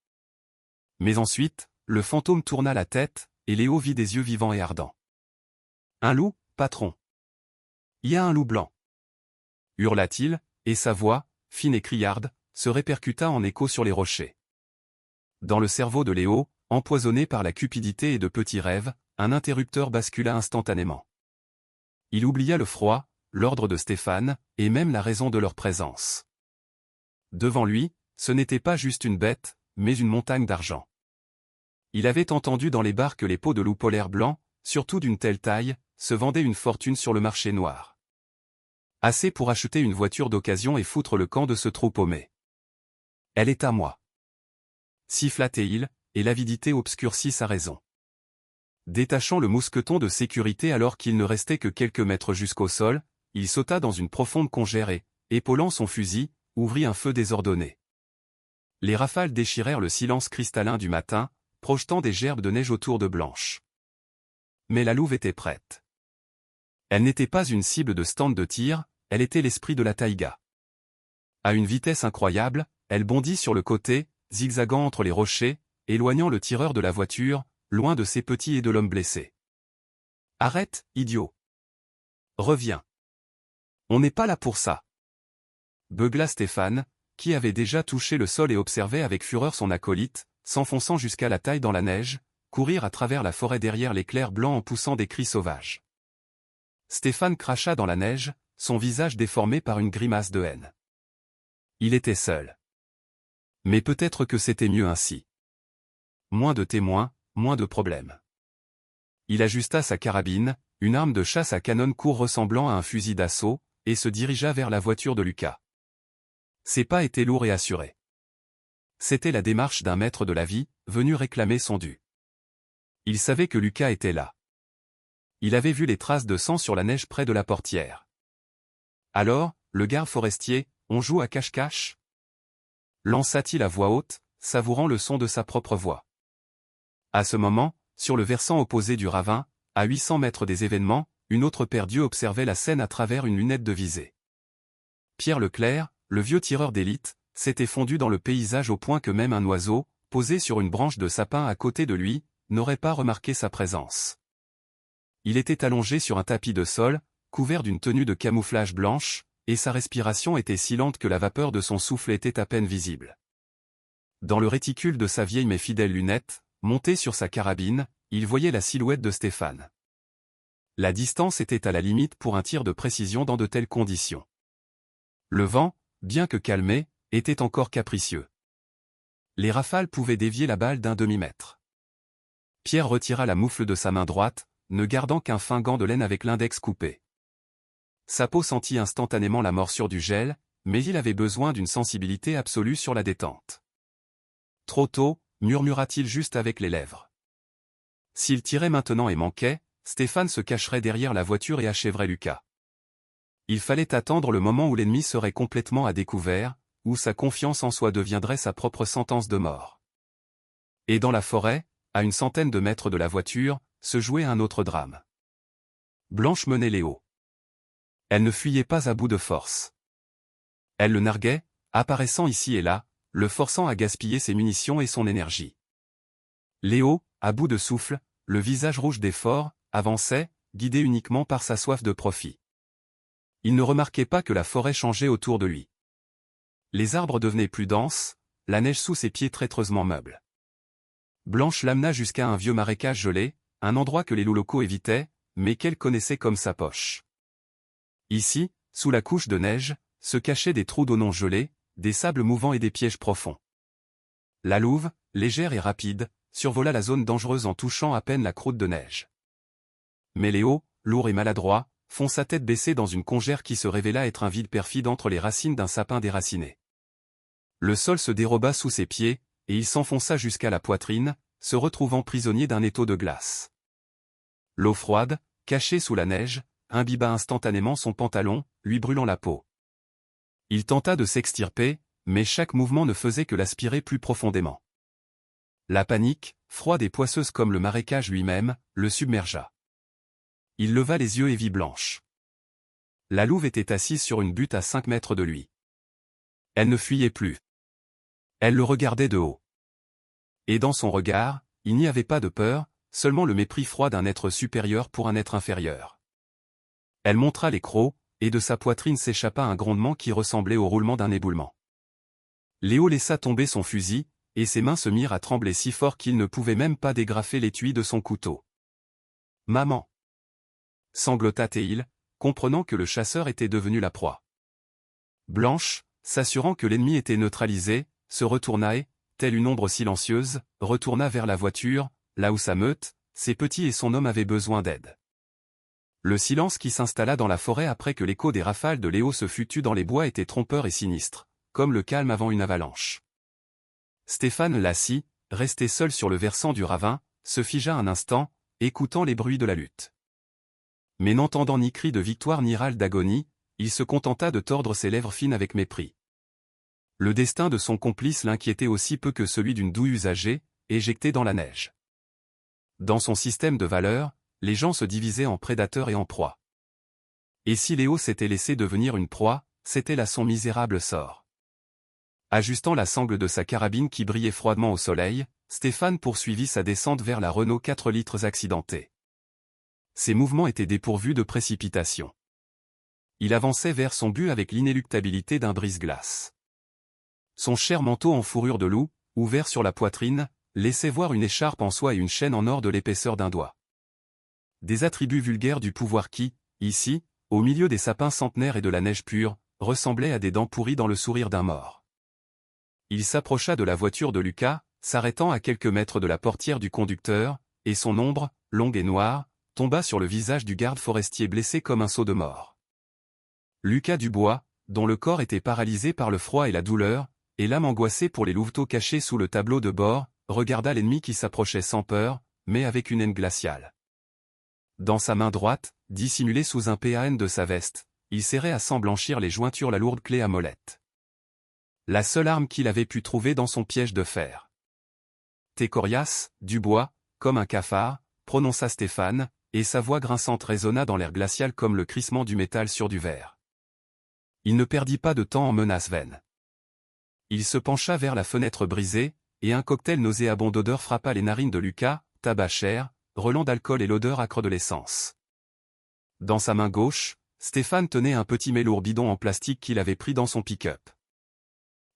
Mais ensuite, le fantôme tourna la tête, et Léo vit des yeux vivants et ardents. « Un loup, patron. Il y a un loup blanc. » hurla-t-il, et sa voix, fine et criarde, se répercuta en écho sur les rochers. Dans le cerveau de Léo, empoisonné par la cupidité et de petits rêves, un interrupteur bascula instantanément. Il oublia le froid, l'ordre de Stéphane, et même la raison de leur présence. Devant lui, ce n'était pas juste une bête, mais une montagne d'argent. Il avait entendu dans les bars que les peaux de loup polaire blanc, surtout d'une telle taille, se vendaient une fortune sur le marché noir. Assez pour acheter une voiture d'occasion et foutre le camp de ce trou paumé. « Elle est à moi. » siffla-t-il, et l'avidité obscurcit sa raison. Détachant le mousqueton de sécurité alors qu'il ne restait que quelques mètres jusqu'au sol, il sauta dans une profonde congère et, épaulant son fusil, ouvrit un feu désordonné. Les rafales déchirèrent le silence cristallin du matin, projetant des gerbes de neige autour de Blanche. Mais la louve était prête. Elle n'était pas une cible de stand de tir, elle était l'esprit de la taïga. À une vitesse incroyable, elle bondit sur le côté, zigzagant entre les rochers, éloignant le tireur de la voiture, loin de ses petits et de l'homme blessé. « Arrête, idiot. Reviens. On n'est pas là pour ça. » beugla Stéphane, qui avait déjà touché le sol et observait avec fureur son acolyte, s'enfonçant jusqu'à la taille dans la neige, courir à travers la forêt derrière l'éclair blanc en poussant des cris sauvages. Stéphane cracha dans la neige, son visage déformé par une grimace de haine. Il était seul. Mais peut-être que c'était mieux ainsi. Moins de témoins, moins de problèmes. Il ajusta sa carabine, une arme de chasse à canon court ressemblant à un fusil d'assaut, et se dirigea vers la voiture de Lucas. Ses pas étaient lourds et assurés. C'était la démarche d'un maître de la vie, venu réclamer son dû. Il savait que Lucas était là. Il avait vu les traces de sang sur la neige près de la portière. Alors, le garde forestier, on joue à cache-cache ? Lança-t-il à voix haute, savourant le son de sa propre voix. À ce moment, sur le versant opposé du ravin, à 800 mètres des événements, une autre paire d'yeux observait la scène à travers une lunette de visée. Pierre Leclerc, le vieux tireur d'élite, s'était fondu dans le paysage au point que même un oiseau, posé sur une branche de sapin à côté de lui, n'aurait pas remarqué sa présence. Il était allongé sur un tapis de sol, couvert d'une tenue de camouflage blanche, et sa respiration était si lente que la vapeur de son souffle était à peine visible. Dans le réticule de sa vieille mais fidèle lunette, monté sur sa carabine, il voyait la silhouette de Stéphane. La distance était à la limite pour un tir de précision dans de telles conditions. Le vent, bien que calmé, était encore capricieux. Les rafales pouvaient dévier la balle d'un demi-mètre. Pierre retira la moufle de sa main droite, ne gardant qu'un fin gant de laine avec l'index coupé. Sa peau sentit instantanément la morsure du gel, mais il avait besoin d'une sensibilité absolue sur la détente. Trop tôt, murmura-t-il juste avec les lèvres. S'il tirait maintenant et manquait, Stéphane se cacherait derrière la voiture et achèverait Lucas. Il fallait attendre le moment où l'ennemi serait complètement à découvert, où sa confiance en soi deviendrait sa propre sentence de mort. Et dans la forêt, à une centaine de mètres de la voiture, se jouait un autre drame. Blanche menait Léo. Elle ne fuyait pas à bout de force. Elle le narguait, apparaissant ici et là, le forçant à gaspiller ses munitions et son énergie. Léo, à bout de souffle, le visage rouge d'effort, avançait, guidé uniquement par sa soif de profit. Il ne remarquait pas que la forêt changeait autour de lui. Les arbres devenaient plus denses, la neige sous ses pieds traîtreusement meuble. Blanche l'amena jusqu'à un vieux marécage gelé, un endroit que les loups locaux évitaient, mais qu'elle connaissait comme sa poche. Ici, sous la couche de neige, se cachaient des trous d'eau non gelés, des sables mouvants et des pièges profonds. La louve, légère et rapide, survola la zone dangereuse en touchant à peine la croûte de neige. Mais Léo, lourd et maladroit, fonça tête baissée dans une congère qui se révéla être un vide perfide entre les racines d'un sapin déraciné. Le sol se déroba sous ses pieds, et il s'enfonça jusqu'à la poitrine, se retrouvant prisonnier d'un étau de glace. L'eau froide, cachée sous la neige, imbiba instantanément son pantalon, lui brûlant la peau. Il tenta de s'extirper, mais chaque mouvement ne faisait que l'aspirer plus profondément. La panique, froide et poisseuse comme le marécage lui-même, le submergea. Il leva les yeux et vit Blanche. La louve était assise sur une butte à 5 mètres de lui. Elle ne fuyait plus. Elle le regardait de haut. Et dans son regard, il n'y avait pas de peur, seulement le mépris froid d'un être supérieur pour un être inférieur. Elle montra les crocs, et de sa poitrine s'échappa un grondement qui ressemblait au roulement d'un éboulement. Léo laissa tomber son fusil, et ses mains se mirent à trembler si fort qu'il ne pouvait même pas dégrafer l'étui de son couteau. « Maman !» sanglota Théil, comprenant que le chasseur était devenu la proie. Blanche, s'assurant que l'ennemi était neutralisé, se retourna et, telle une ombre silencieuse, retourna vers la voiture, là où sa meute, ses petits et son homme avaient besoin d'aide. Le silence qui s'installa dans la forêt après que l'écho des rafales de Léo se fût tu dans les bois était trompeur et sinistre, comme le calme avant une avalanche. Stéphane l'assit, resté seul sur le versant du ravin, se figea un instant, écoutant les bruits de la lutte. Mais n'entendant ni cri de victoire ni râle d'agonie, il se contenta de tordre ses lèvres fines avec mépris. Le destin de son complice l'inquiétait aussi peu que celui d'une douille usagée, éjectée dans la neige. Dans son système de valeurs, les gens se divisaient en prédateurs et en proies. Et si Léo s'était laissé devenir une proie, c'était là son misérable sort. Ajustant la sangle de sa carabine qui brillait froidement au soleil, Stéphane poursuivit sa descente vers la Renault 4 litres accidentée. Ses mouvements étaient dépourvus de précipitation. Il avançait vers son but avec l'inéluctabilité d'un brise-glace. Son cher manteau en fourrure de loup, ouvert sur la poitrine, laissait voir une écharpe en soie et une chaîne en or de l'épaisseur d'un doigt. Des attributs vulgaires du pouvoir qui, ici, au milieu des sapins centenaires et de la neige pure, ressemblaient à des dents pourries dans le sourire d'un mort. Il s'approcha de la voiture de Lucas, s'arrêtant à quelques mètres de la portière du conducteur, et son ombre, longue et noire, tomba sur le visage du garde forestier blessé comme un seau de mort. Lucas Dubois, dont le corps était paralysé par le froid et la douleur, et l'âme angoissée pour les louveteaux cachés sous le tableau de bord, regarda l'ennemi qui s'approchait sans peur, mais avec une haine glaciale. Dans sa main droite, dissimulée sous un PAN de sa veste, il serrait à sans blanchir les jointures la lourde clé à molette. La seule arme qu'il avait pu trouver dans son piège de fer. « T'es coriace, Dubois, comme un cafard », prononça Stéphane, et sa voix grinçante résonna dans l'air glacial comme le crissement du métal sur du verre. Il ne perdit pas de temps en menaces vaines. Il se pencha vers la fenêtre brisée, et un cocktail nauséabond d'odeur frappa les narines de Lucas, tabac cher, relent d'alcool et l'odeur âcre de l'essence. Dans sa main gauche, Stéphane tenait un petit mélourd bidon en plastique qu'il avait pris dans son pick-up.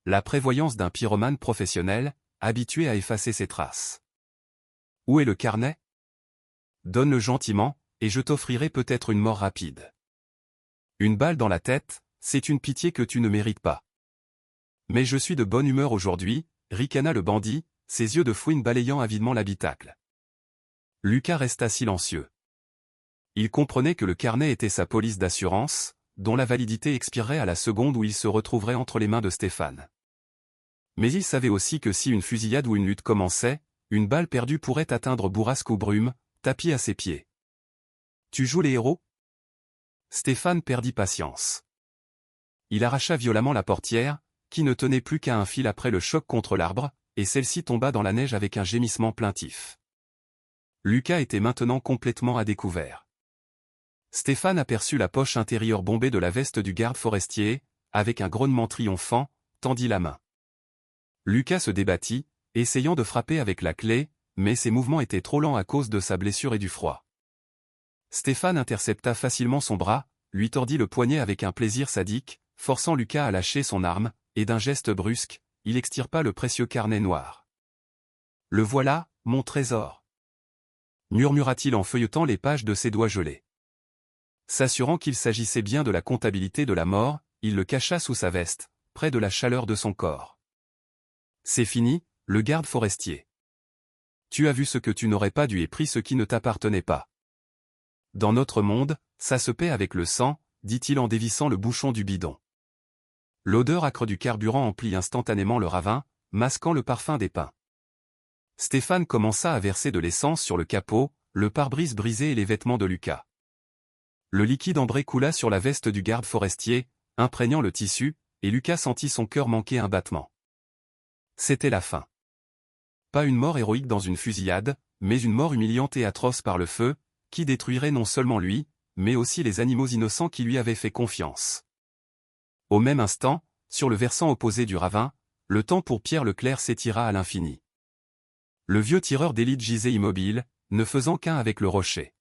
La prévoyance d'un pyromane professionnel, habitué à effacer ses traces. « Où est le carnet ? Donne-le gentiment, et je t'offrirai peut-être une mort rapide. Une balle dans la tête, c'est une pitié que tu ne mérites pas. Mais je suis de bonne humeur aujourd'hui, ricana le bandit, ses yeux de fouine balayant avidement l'habitacle. Lucas resta silencieux. Il comprenait que le carnet était sa police d'assurance, dont la validité expirerait à la seconde où il se retrouverait entre les mains de Stéphane. Mais il savait aussi que si une fusillade ou une lutte commençait, une balle perdue pourrait atteindre bourrasque ou brume, tapis à ses pieds. « Tu joues les héros ?» Stéphane perdit patience. Il arracha violemment la portière, qui ne tenait plus qu'à un fil après le choc contre l'arbre, et celle-ci tomba dans la neige avec un gémissement plaintif. Lucas était maintenant complètement à découvert. Stéphane aperçut la poche intérieure bombée de la veste du garde forestier et, avec un grognement triomphant, tendit la main. Lucas se débattit, essayant de frapper avec la clé, mais ses mouvements étaient trop lents à cause de sa blessure et du froid. Stéphane intercepta facilement son bras, lui tordit le poignet avec un plaisir sadique, forçant Lucas à lâcher son arme, et d'un geste brusque, il extirpa le précieux carnet noir. « Le voilà, mon trésor !» murmura-t-il en feuilletant les pages de ses doigts gelés. S'assurant qu'il s'agissait bien de la comptabilité de la mort, il le cacha sous sa veste, près de la chaleur de son corps. « C'est fini, le garde forestier. Tu as vu ce que tu n'aurais pas dû et pris ce qui ne t'appartenait pas. Dans notre monde, ça se paie avec le sang, dit-il en dévissant le bouchon du bidon. L'odeur âcre du carburant emplit instantanément le ravin, masquant le parfum des pins. Stéphane commença à verser de l'essence sur le capot, le pare-brise brisé et les vêtements de Lucas. Le liquide ambré coula sur la veste du garde forestier, imprégnant le tissu, et Lucas sentit son cœur manquer un battement. C'était la fin. Pas une mort héroïque dans une fusillade, mais une mort humiliante et atroce par le feu, qui détruirait non seulement lui, mais aussi les animaux innocents qui lui avaient fait confiance. Au même instant, sur le versant opposé du ravin, le temps pour Pierre Leclerc s'étira à l'infini. Le vieux tireur d'élite gisait immobile, ne faisant qu'un avec le rocher.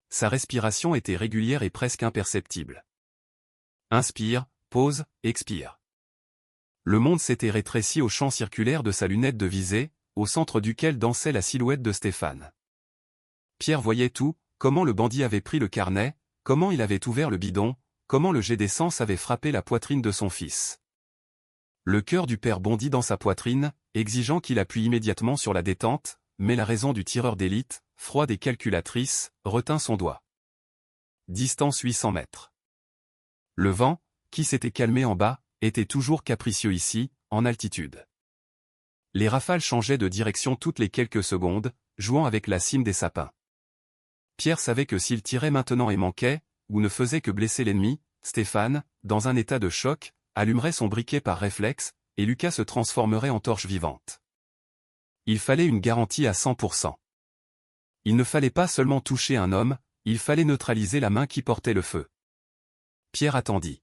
Sa respiration était régulière et presque imperceptible. Inspire, pause, expire. Le monde s'était rétréci au champ circulaire de sa lunette de visée, au centre duquel dansait la silhouette de Stéphane. Pierre voyait tout, comment le bandit avait pris le carnet, comment il avait ouvert le bidon, comment le jet d'essence avait frappé la poitrine de son fils. Le cœur du père bondit dans sa poitrine, exigeant qu'il appuie immédiatement sur la détente, mais la raison du tireur d'élite, froide et calculatrice, retint son doigt. Distance 800 mètres. Le vent, qui s'était calmé en bas, était toujours capricieux ici, en altitude. Les rafales changeaient de direction toutes les quelques secondes, jouant avec la cime des sapins. Pierre savait que s'il tirait maintenant et manquait, ou ne faisait que blesser l'ennemi, Stéphane, dans un état de choc, allumerait son briquet par réflexe, et Lucas se transformerait en torche vivante. Il fallait une garantie à 100%. Il ne fallait pas seulement toucher un homme, il fallait neutraliser la main qui portait le feu. Pierre attendit.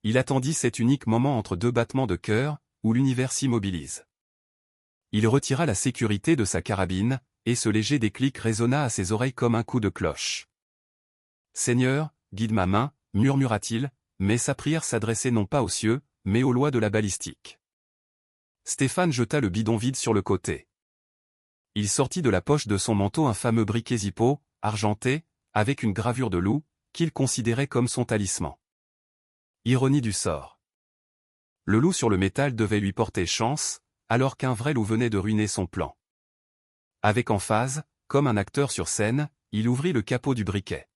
Il attendit cet unique moment entre deux battements de cœur, où l'univers s'immobilise. Il retira la sécurité de sa carabine, et ce léger déclic résonna à ses oreilles comme un coup de cloche. « Seigneur, guide ma main », murmura-t-il, mais sa prière s'adressait non pas aux cieux, mais aux lois de la balistique. Stéphane jeta le bidon vide sur le côté. Il sortit de la poche de son manteau un fameux briquet Zippo, argenté, avec une gravure de loup, qu'il considérait comme son talisman. Ironie du sort. Le loup sur le métal devait lui porter chance, alors qu'un vrai loup venait de ruiner son plan. Avec emphase, comme un acteur sur scène, il ouvrit le capot du briquet.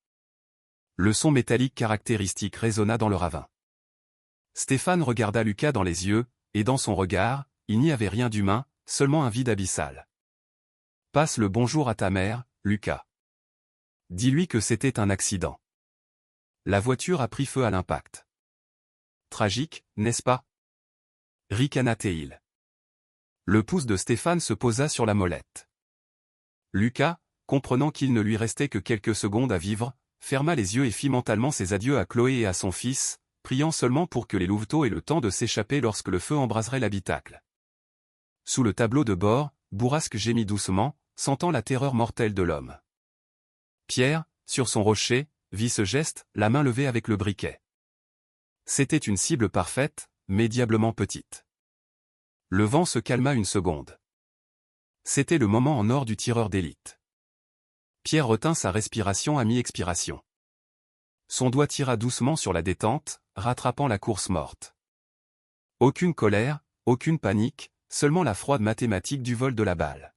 Le son métallique caractéristique résonna dans le ravin. Stéphane regarda Lucas dans les yeux, et dans son regard, il n'y avait rien d'humain, seulement un vide abyssal. « Passe le bonjour à ta mère, Lucas. Dis-lui que c'était un accident. » La voiture a pris feu à l'impact. Tragique, n'est-ce pas? Ricana-t-il. Le pouce de Stéphane se posa sur la molette. Lucas, comprenant qu'il ne lui restait que quelques secondes à vivre, ferma les yeux et fit mentalement ses adieux à Chloé et à son fils, priant seulement pour que les louveteaux aient le temps de s'échapper lorsque le feu embraserait l'habitacle. Sous le tableau de bord, Bourrasque gémit doucement, sentant la terreur mortelle de l'homme. Pierre, sur son rocher, vit ce geste, la main levée avec le briquet. C'était une cible parfaite, mais diablement petite. Le vent se calma une seconde. C'était le moment en or du tireur d'élite. Pierre retint sa respiration à mi-expiration. Son doigt tira doucement sur la détente, rattrapant la course morte. Aucune colère, aucune panique, seulement la froide mathématique du vol de la balle.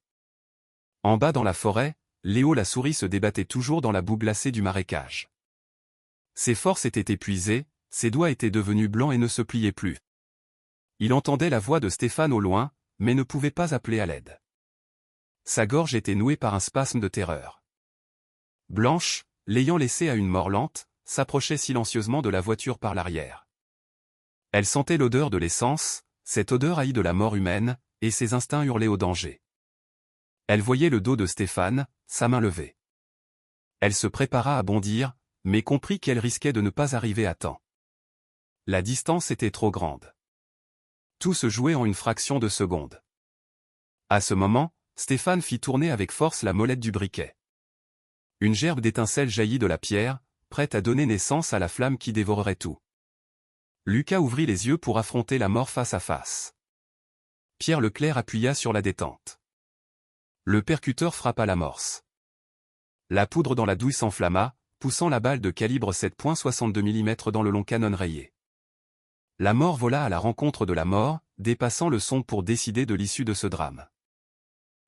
En bas dans la forêt, Léo la souris se débattait toujours dans la boue glacée du marécage. Ses forces étaient épuisées, ses doigts étaient devenus blancs et ne se pliaient plus. Il entendait la voix de Stéphane au loin, mais ne pouvait pas appeler à l'aide. Sa gorge était nouée par un spasme de terreur. Blanche, l'ayant laissé à une mort lente, s'approchait silencieusement de la voiture par l'arrière. Elle sentait l'odeur de l'essence, cette odeur haïe de la mort humaine, et ses instincts hurlaient au danger. Elle voyait le dos de Stéphane, sa main levée. Elle se prépara à bondir, mais comprit qu'elle risquait de ne pas arriver à temps. La distance était trop grande. Tout se jouait en une fraction de seconde. À ce moment, Stéphane fit tourner avec force la molette du briquet. Une gerbe d'étincelles jaillit de la pierre, prête à donner naissance à la flamme qui dévorerait tout. Lucas ouvrit les yeux pour affronter la mort face à face. Pierre Leclerc appuya sur la détente. Le percuteur frappa l'amorce. La poudre dans la douille s'enflamma, poussant la balle de calibre 7,62 mm dans le long canon rayé. La mort vola à la rencontre de la mort, dépassant le son pour décider de l'issue de ce drame.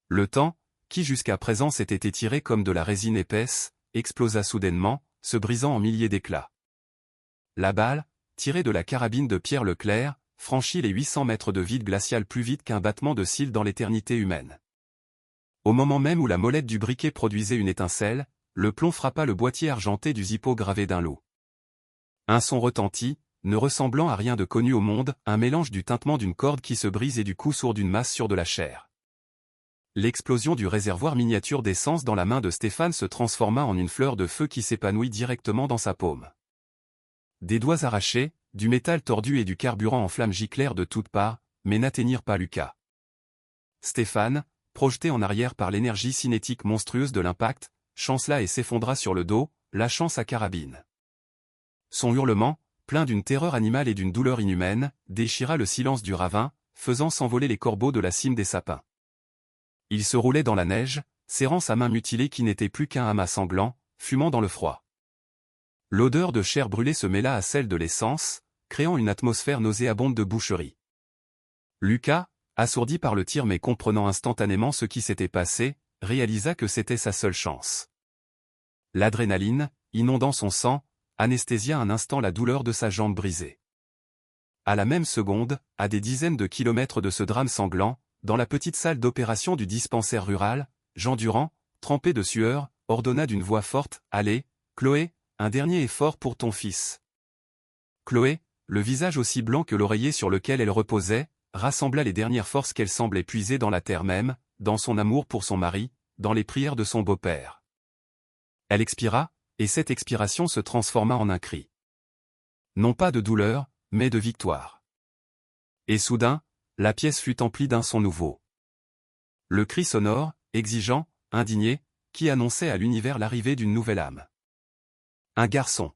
Le temps, qui jusqu'à présent s'était étiré comme de la résine épaisse, explosa soudainement, se brisant en milliers d'éclats. La balle, tirée de la carabine de Pierre Leclerc, franchit les 800 mètres de vide glacial plus vite qu'un battement de cils dans l'éternité humaine. Au moment même où la molette du briquet produisait une étincelle, le plomb frappa le boîtier argenté du zippo gravé d'un loup. Un son retentit, ne ressemblant à rien de connu au monde, un mélange du tintement d'une corde qui se brise et du coup sourd d'une masse sur de la chair. L'explosion du réservoir miniature d'essence dans la main de Stéphane se transforma en une fleur de feu qui s'épanouit directement dans sa paume. Des doigts arrachés, du métal tordu et du carburant en flammes giclèrent de toutes parts, mais n'atteignirent pas Lucas. Stéphane, projeté en arrière par l'énergie cinétique monstrueuse de l'impact, chancela et s'effondra sur le dos, lâchant sa carabine. Son hurlement, plein d'une terreur animale et d'une douleur inhumaine, déchira le silence du ravin, faisant s'envoler les corbeaux de la cime des sapins. Il se roulait dans la neige, serrant sa main mutilée qui n'était plus qu'un amas sanglant, fumant dans le froid. L'odeur de chair brûlée se mêla à celle de l'essence, créant une atmosphère nauséabonde de boucherie. Lucas, assourdi par le tir mais comprenant instantanément ce qui s'était passé, réalisa que c'était sa seule chance. L'adrénaline, inondant son sang, anesthésia un instant la douleur de sa jambe brisée. À la même seconde, à des dizaines de kilomètres de ce drame sanglant, dans la petite salle d'opération du dispensaire rural, Jean Durand, trempé de sueur, ordonna d'une voix forte, « Allez, Chloé, un dernier effort pour ton fils. » Chloé, le visage aussi blanc que l'oreiller sur lequel elle reposait, rassembla les dernières forces qu'elle semblait puiser dans la terre même, dans son amour pour son mari, dans les prières de son beau-père. Elle expira, et cette expiration se transforma en un cri. Non pas de douleur, mais de victoire. Et soudain, la pièce fut emplie d'un son nouveau. Le cri sonore, exigeant, indigné, qui annonçait à l'univers l'arrivée d'une nouvelle âme. Un garçon.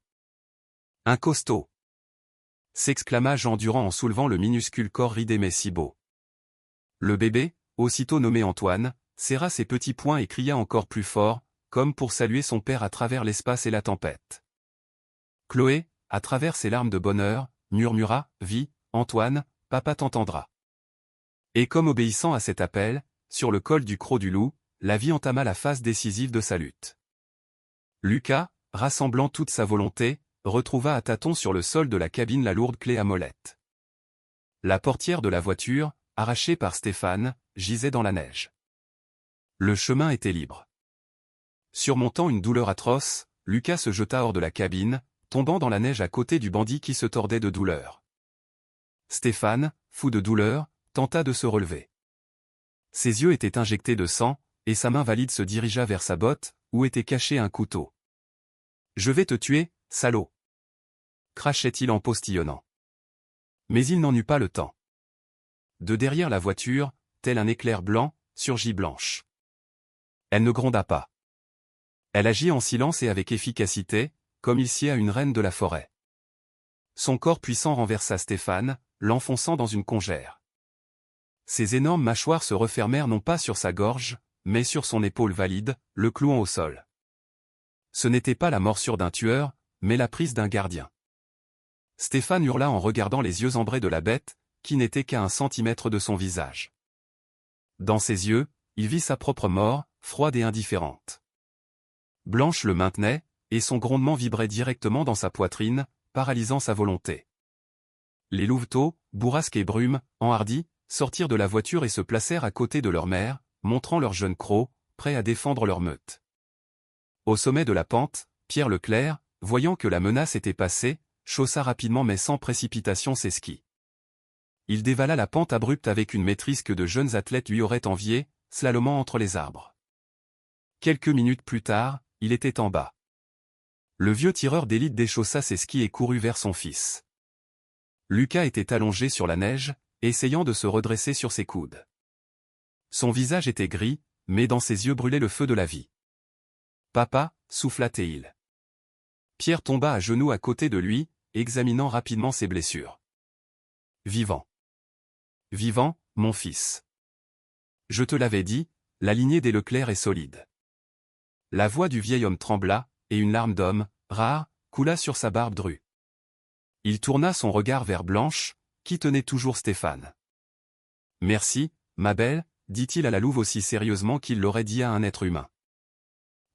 Un costaud. S'exclama Jean Durand en soulevant le minuscule corps ridé mais si beau. Le bébé, aussitôt nommé Antoine, serra ses petits poings et cria encore plus fort, comme pour saluer son père à travers l'espace et la tempête. Chloé, à travers ses larmes de bonheur, murmura, « Vis, Antoine, papa t'entendra. » Et comme obéissant à cet appel, sur le col du Croc du Loup, la vie entama la phase décisive de sa lutte. Lucas, rassemblant toute sa volonté, retrouva à tâtons sur le sol de la cabine la lourde clé à molette. La portière de la voiture, arrachée par Stéphane, gisait dans la neige. Le chemin était libre. Surmontant une douleur atroce, Lucas se jeta hors de la cabine, tombant dans la neige à côté du bandit qui se tordait de douleur. Stéphane, fou de douleur, tenta de se relever. Ses yeux étaient injectés de sang, et sa main valide se dirigea vers sa botte, où était caché un couteau. « Je vais te tuer, salaud !» crachait-il en postillonnant. Mais il n'en eut pas le temps. De derrière la voiture, tel un éclair blanc, surgit Blanche. Elle ne gronda pas. Elle agit en silence et avec efficacité, comme il sied à une reine de la forêt. Son corps puissant renversa Stéphane, l'enfonçant dans une congère. Ses énormes mâchoires se refermèrent non pas sur sa gorge, mais sur son épaule valide, le clouant au sol. Ce n'était pas la morsure d'un tueur, mais la prise d'un gardien. Stéphane hurla en regardant les yeux ambrés de la bête, qui n'était qu'à 1 centimètre de son visage. Dans ses yeux, il vit sa propre mort, froide et indifférente. Blanche le maintenait, et son grondement vibrait directement dans sa poitrine, paralysant sa volonté. Les louveteaux, bourrasques et brumes, enhardis, sortirent de la voiture et se placèrent à côté de leur mère, montrant leurs jeunes crocs, prêts à défendre leur meute. Au sommet de la pente, Pierre Leclerc, voyant que la menace était passée, chaussa rapidement mais sans précipitation ses skis. Il dévala la pente abrupte avec une maîtrise que de jeunes athlètes lui auraient enviée, slalomant entre les arbres. Quelques minutes plus tard, il était en bas. Le vieux tireur d'élite déchaussa ses skis et courut vers son fils. Lucas était allongé sur la neige, essayant de se redresser sur ses coudes. Son visage était gris, mais dans ses yeux brûlait le feu de la vie. « Papa » souffla-t-il. Pierre tomba à genoux à côté de lui, examinant rapidement ses blessures. « Vivant. Vivant, mon fils. Je te l'avais dit, la lignée des Leclerc est solide. » La voix du vieil homme trembla, et une larme d'homme, rare, coula sur sa barbe drue. Il tourna son regard vers Blanche, qui tenait toujours Stéphane. « Merci, ma belle » dit-il à la louve aussi sérieusement qu'il l'aurait dit à un être humain.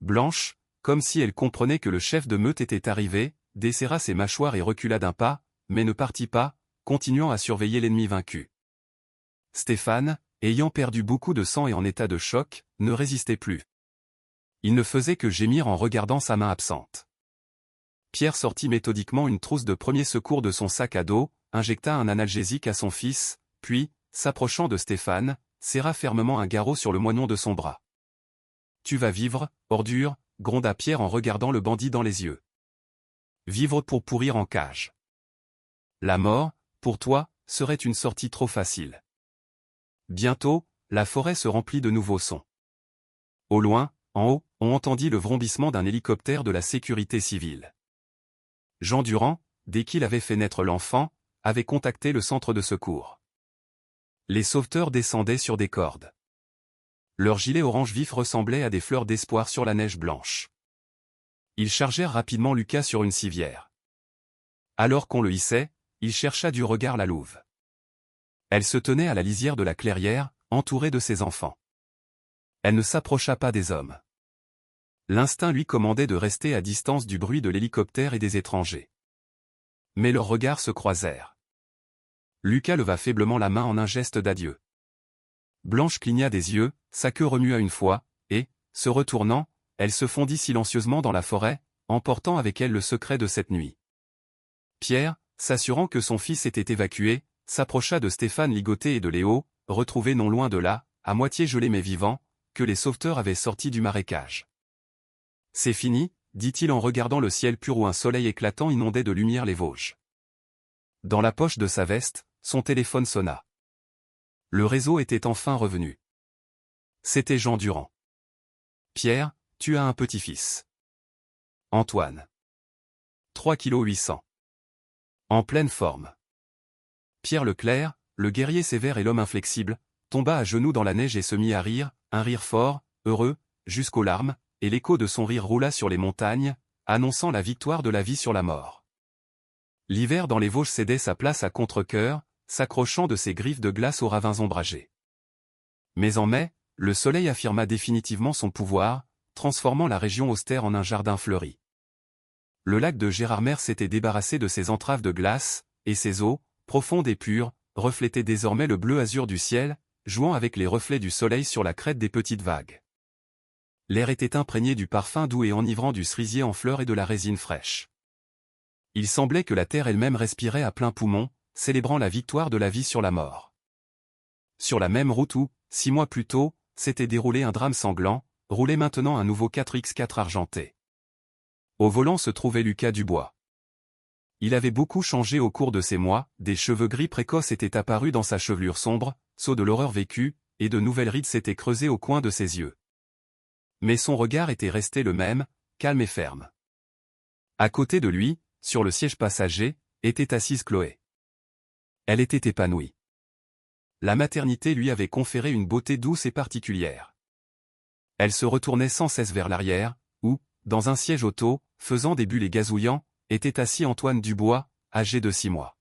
Blanche, comme si elle comprenait que le chef de meute était arrivé, desserra ses mâchoires et recula d'un pas, mais ne partit pas, continuant à surveiller l'ennemi vaincu. Stéphane, ayant perdu beaucoup de sang et en état de choc, ne résistait plus. Il ne faisait que gémir en regardant sa main absente. Pierre sortit méthodiquement une trousse de premiers secours de son sac à dos, injecta un analgésique à son fils, puis, s'approchant de Stéphane, serra fermement un garrot sur le moignon de son bras. « Tu vas vivre, ordure !» gronda Pierre en regardant le bandit dans les yeux. « Vivre pour pourrir en cage. La mort, pour toi, serait une sortie trop facile. » Bientôt, la forêt se remplit de nouveaux sons. Au loin, en haut, on entendit le vrombissement d'un hélicoptère de la sécurité civile. Jean Durand, dès qu'il avait fait naître l'enfant, avait contacté le centre de secours. Les sauveteurs descendaient sur des cordes. Leurs gilets orange vif ressemblaient à des fleurs d'espoir sur la neige blanche. Ils chargèrent rapidement Lucas sur une civière. Alors qu'on le hissait, il chercha du regard la louve. Elle se tenait à la lisière de la clairière, entourée de ses enfants. Elle ne s'approcha pas des hommes. L'instinct lui commandait de rester à distance du bruit de l'hélicoptère et des étrangers. Mais leurs regards se croisèrent. Lucas leva faiblement la main en un geste d'adieu. Blanche cligna des yeux, sa queue remua une fois, et, se retournant, elle se fondit silencieusement dans la forêt, emportant avec elle le secret de cette nuit. Pierre, s'assurant que son fils était évacué, s'approcha de Stéphane ligoté et de Léo, retrouvés non loin de là, à moitié gelés mais vivants, que les sauveteurs avaient sortis du marécage. « C'est fini », dit-il en regardant le ciel pur où un soleil éclatant inondait de lumière les Vosges. Dans la poche de sa veste, son téléphone sonna. Le réseau était enfin revenu. C'était Jean Durand. « Pierre, tu as un petit-fils. Antoine. 3,8 kg. En pleine forme. » Pierre Leclerc, le guerrier sévère et l'homme inflexible, tomba à genoux dans la neige et se mit à rire, un rire fort, heureux, jusqu'aux larmes, et l'écho de son rire roula sur les montagnes, annonçant la victoire de la vie sur la mort. L'hiver dans les Vosges cédait sa place à contre-cœur, s'accrochant de ses griffes de glace aux ravins ombragés. Mais en mai, le soleil affirma définitivement son pouvoir, transformant la région austère en un jardin fleuri. Le lac de Gérardmer s'était débarrassé de ses entraves de glace, et ses eaux, profondes et pures, reflétaient désormais le bleu azur du ciel, jouant avec les reflets du soleil sur la crête des petites vagues. L'air était imprégné du parfum doux et enivrant du cerisier en fleurs et de la résine fraîche. Il semblait que la terre elle-même respirait à plein poumon, célébrant la victoire de la vie sur la mort. Sur la même route où, 6 mois plus tôt, s'était déroulé un drame sanglant, roulait maintenant un nouveau 4x4 argenté. Au volant se trouvait Lucas Dubois. Il avait beaucoup changé au cours de ces mois, des cheveux gris précoces étaient apparus dans sa chevelure sombre, sceaux de l'horreur vécue, et de nouvelles rides s'étaient creusées au coin de ses yeux. Mais son regard était resté le même, calme et ferme. À côté de lui, sur le siège passager, était assise Chloé. Elle était épanouie. La maternité lui avait conféré une beauté douce et particulière. Elle se retournait sans cesse vers l'arrière, où, dans un siège auto, faisant des bulles et gazouillant, était assis Antoine Dubois, âgé de 6 mois.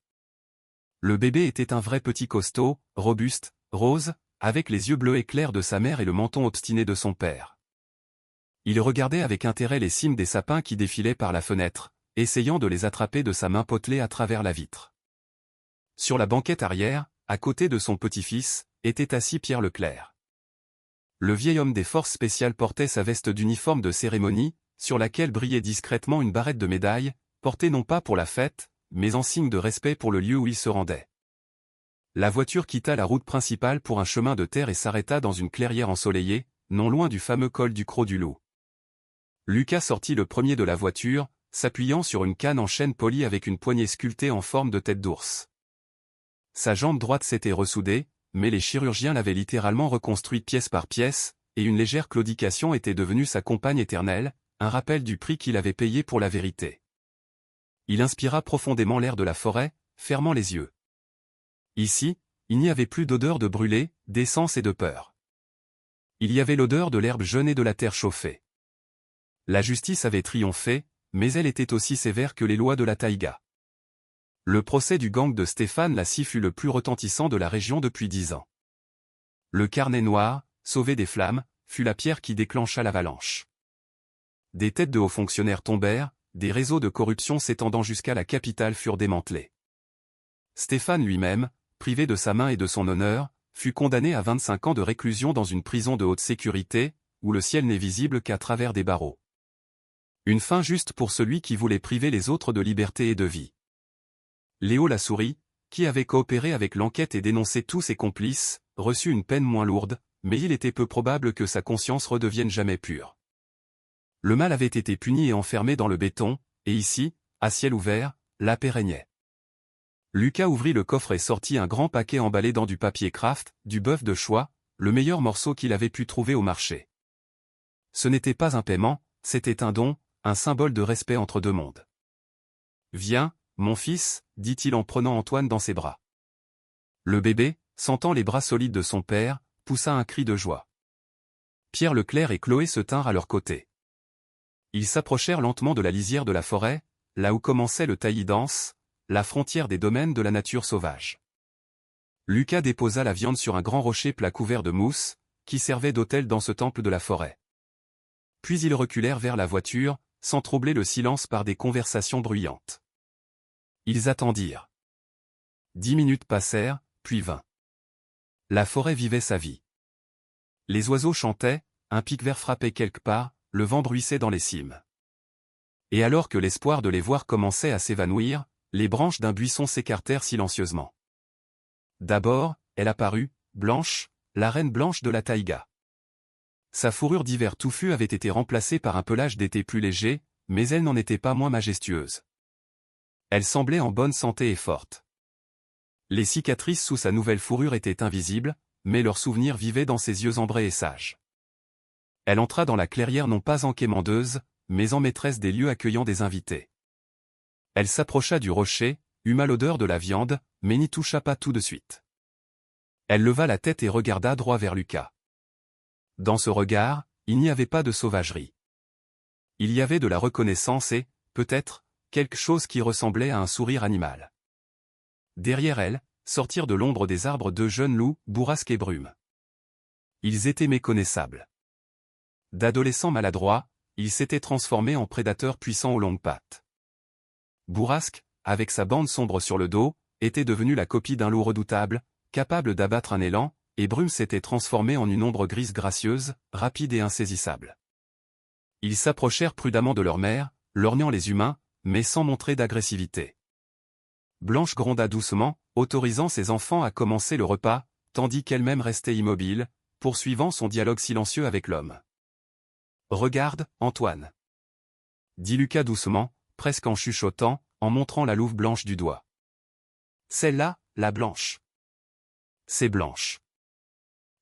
Le bébé était un vrai petit costaud, robuste, rose, avec les yeux bleus et clairs de sa mère et le menton obstiné de son père. Il regardait avec intérêt les cimes des sapins qui défilaient par la fenêtre, essayant de les attraper de sa main potelée à travers la vitre. Sur la banquette arrière, à côté de son petit-fils, était assis Pierre Leclerc. Le vieil homme des forces spéciales portait sa veste d'uniforme de cérémonie, sur laquelle brillait discrètement une barrette de médailles, portée non pas pour la fête, mais en signe de respect pour le lieu où il se rendait. La voiture quitta la route principale pour un chemin de terre et s'arrêta dans une clairière ensoleillée, non loin du fameux col du Croc du Loup. Lucas sortit le premier de la voiture, s'appuyant sur une canne en chêne polie avec une poignée sculptée en forme de tête d'ours. Sa jambe droite s'était ressoudée, mais les chirurgiens l'avaient littéralement reconstruite pièce par pièce, et une légère claudication était devenue sa compagne éternelle, un rappel du prix qu'il avait payé pour la vérité. Il inspira profondément l'air de la forêt, fermant les yeux. Ici, il n'y avait plus d'odeur de brûlé, d'essence et de peur. Il y avait l'odeur de l'herbe jeune et de la terre chauffée. La justice avait triomphé, mais elle était aussi sévère que les lois de la taïga. Le procès du gang de Stéphane Lassie fut le plus retentissant de la région depuis 10 ans. Le carnet noir, sauvé des flammes, fut la pierre qui déclencha l'avalanche. Des têtes de hauts fonctionnaires tombèrent, des réseaux de corruption s'étendant jusqu'à la capitale furent démantelés. Stéphane lui-même, privé de sa main et de son honneur, fut condamné à 25 ans de réclusion dans une prison de haute sécurité, où le ciel n'est visible qu'à travers des barreaux. Une fin juste pour celui qui voulait priver les autres de liberté et de vie. Léo la souris, qui avait coopéré avec l'enquête et dénoncé tous ses complices, reçut une peine moins lourde, mais il était peu probable que sa conscience redevienne jamais pure. Le mal avait été puni et enfermé dans le béton, et ici, à ciel ouvert, la paix régnait. Lucas ouvrit le coffre et sortit un grand paquet emballé dans du papier Kraft, du bœuf de choix, le meilleur morceau qu'il avait pu trouver au marché. Ce n'était pas un paiement, c'était un don, un symbole de respect entre deux mondes. « Viens, mon fils, dit-il en prenant Antoine dans ses bras. Le bébé, sentant les bras solides de son père, poussa un cri de joie. Pierre Leclerc et Chloé se tinrent à leur côté. Ils s'approchèrent lentement de la lisière de la forêt, là où commençait le taillis dense, la frontière des domaines de la nature sauvage. Lucas déposa la viande sur un grand rocher plat couvert de mousse, qui servait d'autel dans ce temple de la forêt. Puis ils reculèrent vers la voiture, sans troubler le silence par des conversations bruyantes. Ils attendirent. 10 minutes passèrent, puis 20. La forêt vivait sa vie. Les oiseaux chantaient, un pic-vert frappait quelque part, le vent bruissait dans les cimes. Et alors que l'espoir de les voir commençait à s'évanouir, les branches d'un buisson s'écartèrent silencieusement. D'abord, elle apparut, Blanche, la reine blanche de la taïga. Sa fourrure d'hiver touffu avait été remplacée par un pelage d'été plus léger, mais elle n'en était pas moins majestueuse. Elle semblait en bonne santé et forte. Les cicatrices sous sa nouvelle fourrure étaient invisibles, mais leur souvenir vivait dans ses yeux ambrés et sages. Elle entra dans la clairière non pas en quémandeuse, mais en maîtresse des lieux accueillant des invités. Elle s'approcha du rocher, huma l'odeur de la viande, mais n'y toucha pas tout de suite. Elle leva la tête et regarda droit vers Lucas. Dans ce regard, il n'y avait pas de sauvagerie. Il y avait de la reconnaissance et, peut-être, quelque chose qui ressemblait à un sourire animal. Derrière elle, sortirent de l'ombre des arbres deux jeunes loups, Bourrasque et Brume. Ils étaient méconnaissables. D'adolescents maladroits, ils s'étaient transformés en prédateurs puissants aux longues pattes. Bourrasque, avec sa bande sombre sur le dos, était devenu la copie d'un loup redoutable, capable d'abattre un élan, et Brume s'était transformé en une ombre grise gracieuse, rapide et insaisissable. Ils s'approchèrent prudemment de leur mère, lorgnant les humains, mais sans montrer d'agressivité. Blanche gronda doucement, autorisant ses enfants à commencer le repas, tandis qu'elle-même restait immobile, poursuivant son dialogue silencieux avec l'homme. « Regarde, Antoine. » dit Lucas doucement, presque en chuchotant, en montrant la louve blanche du doigt. « Celle-là, la blanche. C'est Blanche.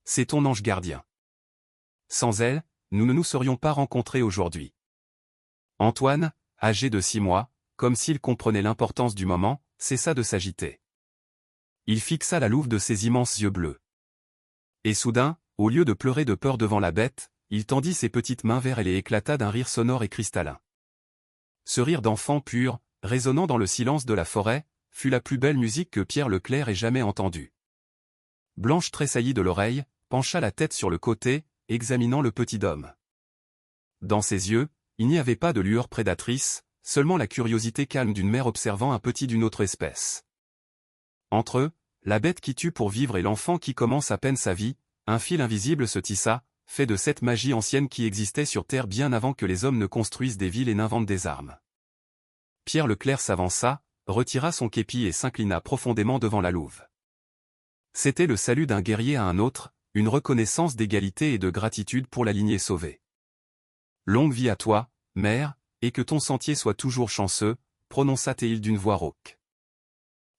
C'est ton ange gardien. Sans elle, nous ne nous serions pas rencontrés aujourd'hui. » Antoine, âgé de 6 mois, comme s'il comprenait l'importance du moment, cessa de s'agiter. Il fixa la louve de ses immenses yeux bleus. Et soudain, au lieu de pleurer de peur devant la bête, il tendit ses petites mains vers elle et éclata d'un rire sonore et cristallin. Ce rire d'enfant pur, résonnant dans le silence de la forêt, fut la plus belle musique que Pierre Leclerc ait jamais entendue. Blanche tressaillit de l'oreille, pencha la tête sur le côté, examinant le petit homme. Dans ses yeux, il n'y avait pas de lueur prédatrice, seulement la curiosité calme d'une mère observant un petit d'une autre espèce. Entre eux, la bête qui tue pour vivre et l'enfant qui commence à peine sa vie, un fil invisible se tissa, fait de cette magie ancienne qui existait sur Terre bien avant que les hommes ne construisent des villes et n'inventent des armes. Pierre Leclerc s'avança, retira son képi et s'inclina profondément devant la louve. C'était le salut d'un guerrier à un autre, une reconnaissance d'égalité et de gratitude pour la lignée sauvée. « Longue vie à toi, mère, et que ton sentier soit toujours chanceux, » prononça-t-il d'une voix rauque.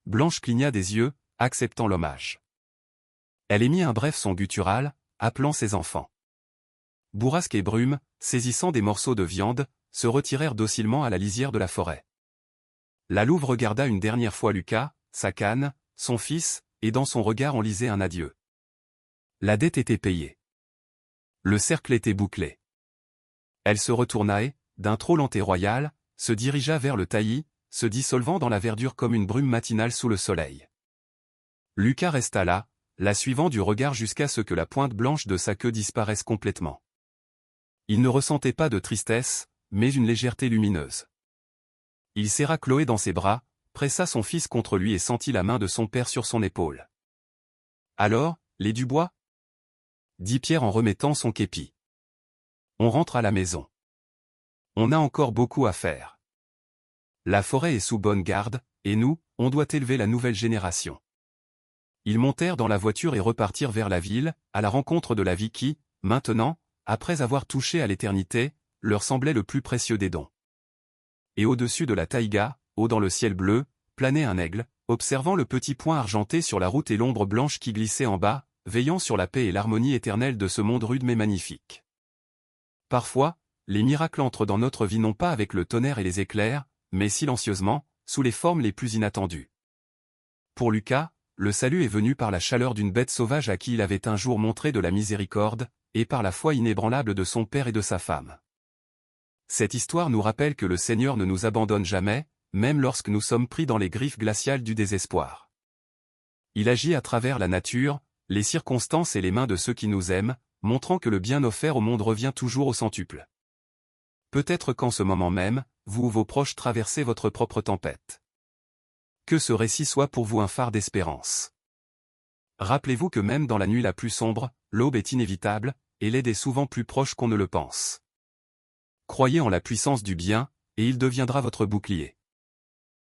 Blanche cligna des yeux, acceptant l'hommage. Elle émit un bref son guttural, appelant ses enfants. Bourrasque et Brume, saisissant des morceaux de viande, se retirèrent docilement à la lisière de la forêt. La louve regarda une dernière fois Lucas, sa canne, son fils, et dans son regard on lisait un adieu. La dette était payée. Le cercle était bouclé. Elle se retourna et, d'un trot lent et royal, se dirigea vers le taillis, se dissolvant dans la verdure comme une brume matinale sous le soleil. Lucas resta là, la suivant du regard jusqu'à ce que la pointe blanche de sa queue disparaisse complètement. Il ne ressentait pas de tristesse, mais une légèreté lumineuse. Il serra Chloé dans ses bras, pressa son fils contre lui et sentit la main de son père sur son épaule. « Alors, les Dubois » dit Pierre en remettant son képi. On rentre à la maison. On a encore beaucoup à faire. La forêt est sous bonne garde, et nous, on doit élever la nouvelle génération. Ils montèrent dans la voiture et repartirent vers la ville, à la rencontre de la vie qui, maintenant, après avoir touché à l'éternité, leur semblait le plus précieux des dons. Et au-dessus de la taïga, haut dans le ciel bleu, planait un aigle, observant le petit point argenté sur la route et l'ombre blanche qui glissait en bas, veillant sur la paix et l'harmonie éternelle de ce monde rude mais magnifique. Parfois, les miracles entrent dans notre vie non pas avec le tonnerre et les éclairs, mais silencieusement, sous les formes les plus inattendues. Pour Lucas, le salut est venu par la chaleur d'une bête sauvage à qui il avait un jour montré de la miséricorde, et par la foi inébranlable de son père et de sa femme. Cette histoire nous rappelle que le Seigneur ne nous abandonne jamais, même lorsque nous sommes pris dans les griffes glaciales du désespoir. Il agit à travers la nature, les circonstances et les mains de ceux qui nous aiment, montrant que le bien offert au monde revient toujours au centuple. Peut-être qu'en ce moment même, vous ou vos proches traversez votre propre tempête. Que ce récit soit pour vous un phare d'espérance. Rappelez-vous que même dans la nuit la plus sombre, l'aube est inévitable, et l'aide est souvent plus proche qu'on ne le pense. Croyez en la puissance du bien, et il deviendra votre bouclier.